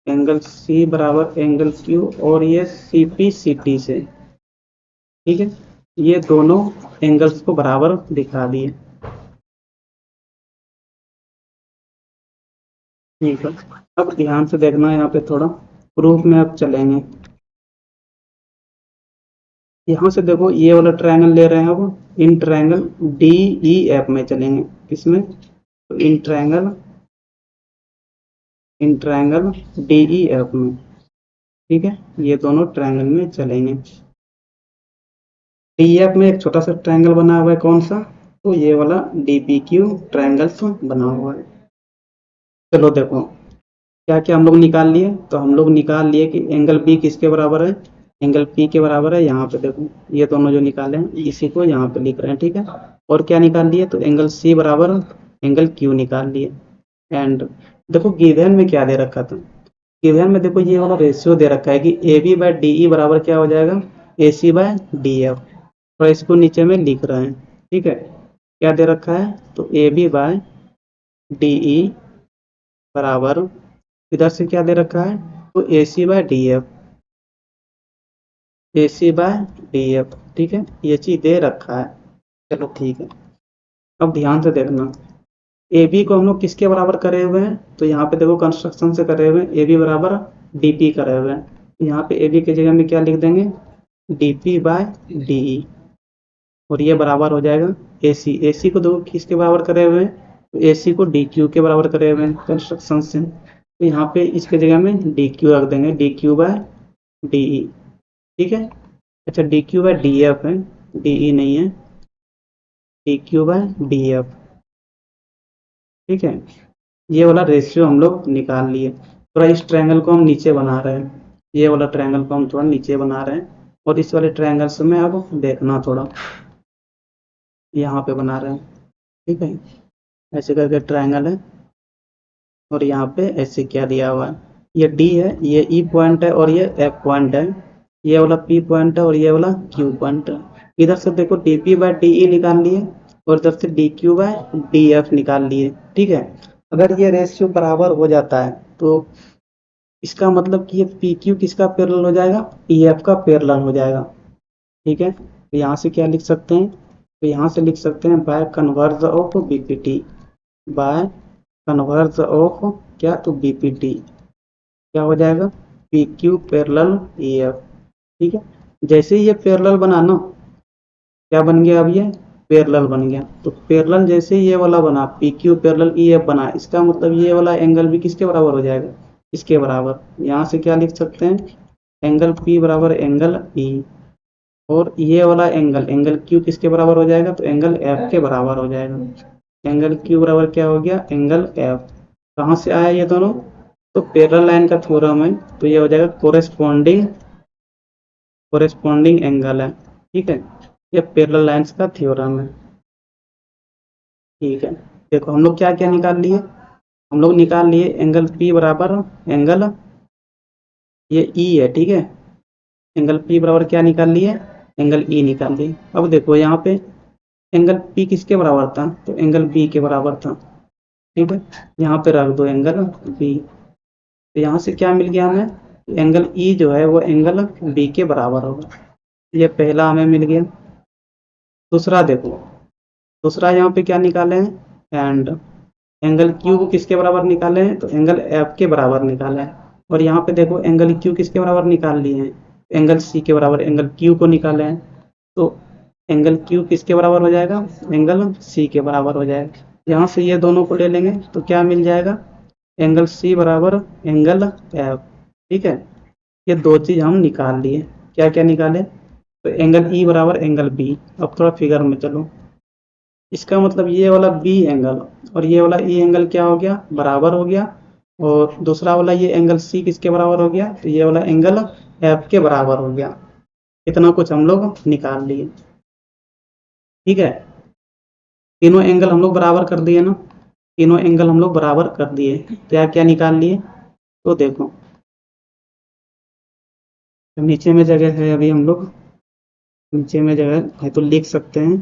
एंगल सी बराबर एंगल क्यू, और ये सी पी सी टी से, ठीक है, ये दोनों एंगल्स को बराबर दिखा दिए। ठीक है, अब ध्यान से देखना यहाँ पे थोड़ा, प्रूफ में अब चलेंगे। यहाँ से देखो ये वाला ट्रायंगल ले रहे हैं, अब in triangle D E F में चलेंगे। किसमें, तो in triangle D E F में, ठीक है, ये दोनों ट्रायंगल में चलेंगे। डी एफ में एक छोटा सा ट्रायंगल बना हुआ है, कौन सा, तो ये वाला डी पी क्यू ट्रायंगल बना हुआ है। चलो देखो क्या क्या हम लोग निकाल लिए, तो हम लोग निकाल लिए कि एंगल बी किसके बराबर है, एंगल पी के बराबर है। यहाँ पे देखो ये दोनों जो निकाले हैं इसी को यहाँ पे लिख रहे हैं, ठीक है। और क्या निकाल लिए, तो एंगल सी बराबर एंगल क्यू निकाल लिए। एंड देखो गिवन में क्या दे रखा था, गिवन में देखो ये वाला रेशियो दे रखा है कि A B by D E बराबर क्या हो जाएगा, A C by D F, और इसको नीचे में लिख रहे हैं, ठीक है। क्या दे रखा है, तो A B by D E बराबर, इधर से क्या दे रखा है, तो A C by D F, A C by D F, ठीक है, ये चीज दे रखा है। चलो ठीक है, अब ध्यान से देखना, ए बी को हम लोग किसके बराबर करे हुए हैं, तो यहाँ पे देखो कंस्ट्रक्शन से करे हुए हैं, ए बी बराबर डी पी करे हुए हैं। यहाँ पे ए बी की जगह में क्या लिख देंगे, D P by D E, और ये बराबर हो जाएगा ए सी, ए सी को देखो किसके बराबर करे हुए हैं, तो ए सी को डी क्यू के बराबर करे हुए हैं कंस्ट्रक्शन से, तो यहाँ पे इसके जगह में डी क्यू रख देंगे, D Q by D E, ठीक है। अच्छा D Q by D F है, डी ई नहीं है, D Q by D F, ठीक है। ये वाला रेशियो हम लोग निकाल लिए। थोड़ा इस ट्रायंगल को हम नीचे बना रहे हैं, ये वाला ट्रायंगल को हम थोड़ा नीचे बना रहे हैं, और इस वाले ट्रायंगल से में अब देखना थोड़ा, यहाँ पे बना रहे हैं, ठीक है। ऐसे करके ट्रायंगल है, और यहाँ पे ऐसे क्या दिया हुआ है, ये डी है, ये ई पॉइंट है, और ये एफ पॉइंट है, ये वाला पी पॉइंट है, और ये वाला क्यू पॉइंट है। इधर से देखो D P by D E निकाल लिए, और इधर से D Q by D F निकाल लिए, ठीक है। अगर ये रेशियो बराबर हो जाता है तो इसका मतलब कि ये पी क्यू किसका पैरेलल हो जाएगा, ई एफ का पैरेलल हो जाएगा, ठीक है। तो यहाँ से क्या लिख सकते हैं, तो यहाँ से लिख सकते हैं by converse of BPT, by converse of क्या, तो बीपीटी क्या हो जाएगा, P Q parallel E F, ठीक है। जैसे ही ये पैरेलल बना ना, क्या बन गया, अब ये पैरेलल बन गया, तो पैरेलल जैसे ये वाला बना, P Q parallel E F बना, इसका मतलब ये वाला एंगल भी किसके बराबर हो जाएगा, इसके बराबर। यहाँ से क्या लिख सकते हैं, एंगल पी बराबर एंगल ई, और ये वाला एंगल एंगल क्यू किसके बराबर हो जाएगा, तो एंगल एफ के बराबर हो जाएगा। एंगल क्यू बराबर क्या हो गया, एंगल एफ। कहाँ से आया ये दोनों, तो पैरेलल लाइन का थ्योरम है, तो ये हो जाएगा कोरेस्पॉन्डिंग एंगल है, ठीक है। ये पैरेलल लाइंस का थ्योरम है, ठीक है। देखो हम लोग क्या क्या निकाल लिए, हम लोग निकाल लिए एंगल पी बराबर एंगल, ये ई है, ठीक है। एंगल पी बराबर क्या निकाल लिए, एंगल ई निकाल लिए। अब देखो यहाँ पे एंगल पी किसके बराबर था, तो एंगल बी के बराबर था, ठीक है। यहाँ पे रख दो एंगल बी, तो यहाँ से क्या मिल गया हमें, एंगल ई जो है वो एंगल बी के बराबर होगा, ये पहला हमें मिल गया। दूसरा देखो, दूसरा यहाँ पे क्या निकाले हैं, एंड एंगल क्यू को किसके बराबर निकाले हैं, तो एंगल एफ के बराबर निकाला है। और यहाँ पे देखो एंगल क्यू किसके बराबर निकाल लिए हैं, एंगल सी के बराबर एंगल क्यू को निकाले हैं, तो एंगल क्यू किसके बराबर हो जाएगा, एंगल सी के बराबर हो जाएगा। यहाँ से ये दोनों को ले लेंगे तो क्या मिल जाएगा, एंगल सी बराबर एंगल एफ, ठीक है। ये दो चीज हम निकाल लिए। क्या क्या निकाले, तो एंगल ई बराबर एंगल बी। अब थोड़ा फिगर में चलो, इसका मतलब ये वाला बी एंगल और ये वाला ई एंगल क्या हो गया, बराबर हो गया। और दूसरा वाला ये एंगल सी किसके बराबर हो गया, तो ये वाला एंगल एफ के बराबर हो गया। इतना कुछ हम लोग निकाल लिए, ठीक है। तीनों एंगल हम लोग बराबर कर दिए ना, तीनों एंगल हम लोग बराबर कर दिए। क्या क्या निकाल लिए, तो देखो नीचे में जगह है अभी हम लोग नीचे में जगह है तो लिख सकते हैं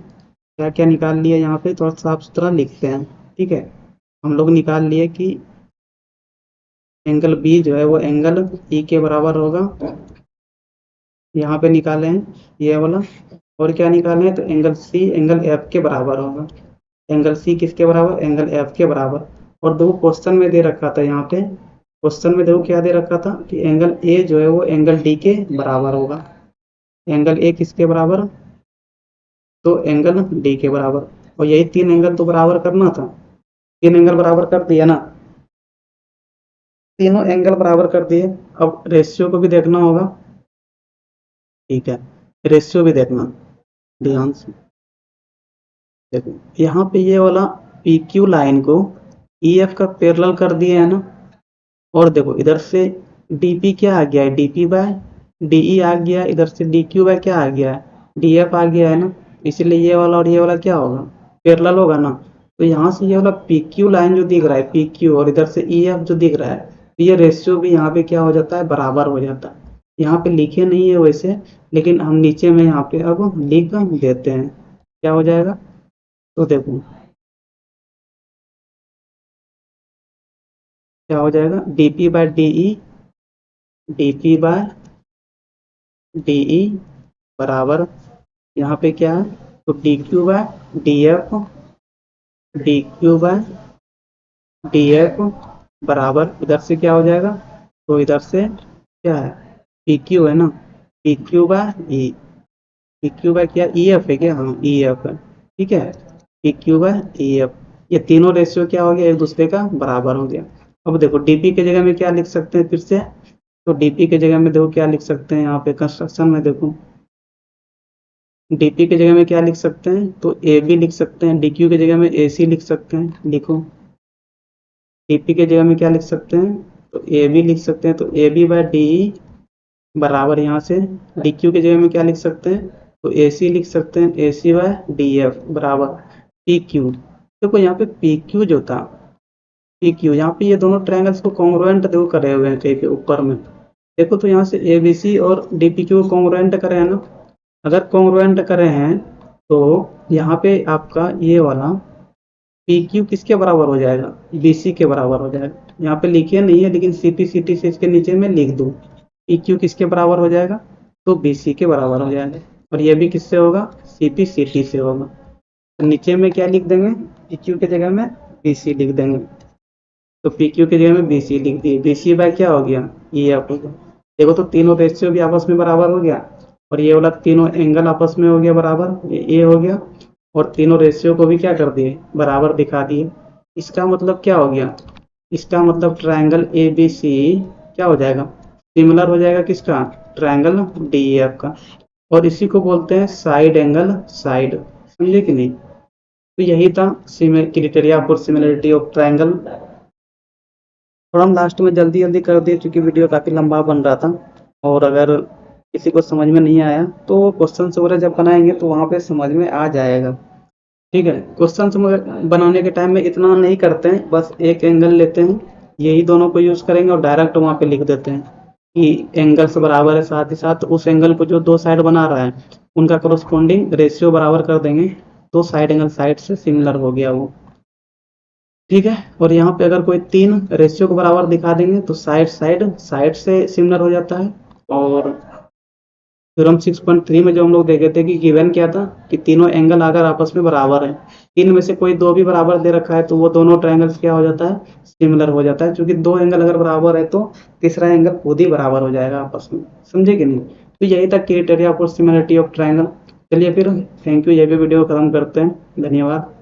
क्या क्या निकाल लिया। यहाँ पे थोड़ा साफ सुथरा लिखते हैं। ठीक है, हम लोग निकाल लिए कि एंगल बी जो है वो एंगल ई के बराबर होगा। यहाँ पे निकाले हैं ये वाला। और क्या निकाले हैं तो एंगल सी एंगल एफ के बराबर होगा। एंगल सी किसके बराबर, एंगल एफ के बराबर। और देखो क्वेश्चन में दे रखा था, यहाँ पे क्वेश्चन में देखो क्या दे रखा था कि एंगल ए जो है वो एंगल डी के बराबर होगा। एंगल ए किसके बराबर, तो एंगल डी के बराबर। और यही तीन एंगल तो बराबर करना था, तीन एंगल बराबर कर दिया ना, तीनों एंगल बराबर कर दिए। अब रेशियो को भी देखना होगा। ठीक है, रेशियो भी देखना ध्यान से। देखो यहाँ पे ये वाला पी क्यू लाइन को ई एफ का पैरेलल कर दिए है ना। और देखो इधर से डी पी क्या आ गया है, D P by D E आ गया, इधर से डी क्यू बाय क्या आ गया है, डी एफ आ गया है ना। इसलिए ये वाला और ये वाला क्या होगा, पैरेलल होगा ना। तो यहाँ से ये वाला पी क्यू लाइन जो दिख रहा है, पी क्यू, और इधर से ई एफ जो दिख रहा है, तो ये रेशियो भी यहाँ पे क्या हो जाता है, बराबर हो जाता है। यहाँ पे लिखे नहीं है वैसे, लेकिन हम नीचे में यहाँ पे अब लिख देते हैं क्या हो जाएगा। तो देखो क्या हो जाएगा, dp by D E, dp by D E बराबर यहाँ पे क्या है, तो D Q by D F, D Q by D F बराबर इधर से क्या हो जाएगा, तो इधर से क्या है, पी क्यू है ना, P Q by E, P Q bye क्या, ई एफ है क्या, हाँ ई एफ है। ठीक है, P Q by E F, ये तीनों रेशियो क्या हो गया, एक दूसरे का बराबर हो गया। अब देखो डीपी के जगह में क्या लिख सकते हैं फिर से, तो डीपी के जगह में देखो क्या लिख सकते हैं, यहाँ पे कंस्ट्रक्शन में देखो डीपी के जगह में क्या लिख सकते हैं, तो ए बी लिख सकते हैं। डीक्यू के जगह में ए सी लिख सकते हैं, लिखो। डीपी के जगह में क्या लिख सकते हैं, तो ए बी लिख सकते हैं, तो A B by D E बराबर यहाँ से डीक्यू के जगह में क्या लिख सकते हैं, तो ए सी लिख सकते हैं, ए सी बाय डी एफ बराबर पी क्यू। देखो यहाँ पे पी क्यू जो था, पी क्यू यहाँ पे ये दोनों ट्रायंगल्स को कॉन्ग्रुएंट देखो करे हुए हैं कहीं पे ऊपर में। देखो तो यहाँ से ए बी सी और डी पी क्यू कॉन्ग्रुएंट करे हैं ना। अगर कॉन्ग्रुएंट करे हैं तो यहाँ पे आपका ये वाला पी क्यू किसके बराबर हो जाएगा, बी सी के बराबर हो जाएगा। यहाँ पे लिखे नहीं है लेकिन सी पी सी टी से इसके नीचे में लिख दूँ, पी क्यू किसके बराबर हो जाएगा, तो बी सी के बराबर हो जाएगा। और ये भी किससे होगा, सी पी सी टी से होगा। तो नीचे में क्या लिख देंगे, पी क्यू के जगह में बी सी लिख देंगे। तो पी क्यू की जगह में बी सी लिख दिए, बी सी बाय क्या हो गया, ई एफ हो गया। देखो तो तीनों रेशियो भी आपस में बराबर हो गया, और ये वाला तीनों एंगल आपस में हो गया बराबर, ये ए हो गया। और तीनों रेशियो को भी क्या कर दिए, बराबर दिखा दिए। इसका मतलब क्या हो गया, इसका मतलब ट्रायंगल ए बी सी क्या हो जाएगा, सिमिलर हो जाएगा किसका, ट्रायंगल डी एफ का। और इसी को बोलते हैं साइड एंगल साइड, समझे कि नहीं। तो यही था criteria for similarity of triangle. और हम लास्ट में जल्दी जल्दी कर दिए क्योंकि वीडियो काफ़ी लंबा बन रहा था। और अगर किसी को समझ में नहीं आया तो क्वेश्चन वगैरह जब बनाएंगे तो वहाँ पे समझ में आ जाएगा। ठीक है, क्वेश्चन बनाने के टाइम में इतना नहीं करते हैं, बस एक एंगल लेते हैं, यही दोनों को यूज़ करेंगे और डायरेक्ट वहाँ पे लिख देते हैं कि एंगल्स बराबर है, साथ ही साथ उस एंगल को जो दो साइड बना रहा है उनका करस्पॉन्डिंग रेशियो बराबर कर देंगे, तो साइड एंगल साइड से सिमिलर हो गया वो। ठीक है, और यहाँ पे अगर कोई तीन रेशियो को बराबर दिखा देंगे तो साइड साइड साइड से सिमिलर हो जाता है। और थ्योरम 6.3 में जो हम लोग देखे थे कि गिवन क्या था कि तीनों एंगल अगर आपस में बराबर है, तीन में से कोई दो भी बराबर दे रखा है तो वो दोनों ट्रायंगल्स क्या हो जाता है, सिमिलर हो जाता है। क्योंकि दो एंगल अगर बराबर है तो तीसरा एंगल खुद ही बराबर हो जाएगा आपस में, समझे कि नहीं। तो यही था criteria for similarity of triangle. चलिए फिर, थैंक यू, ये भी वीडियो खत्म करते हैं, धन्यवाद।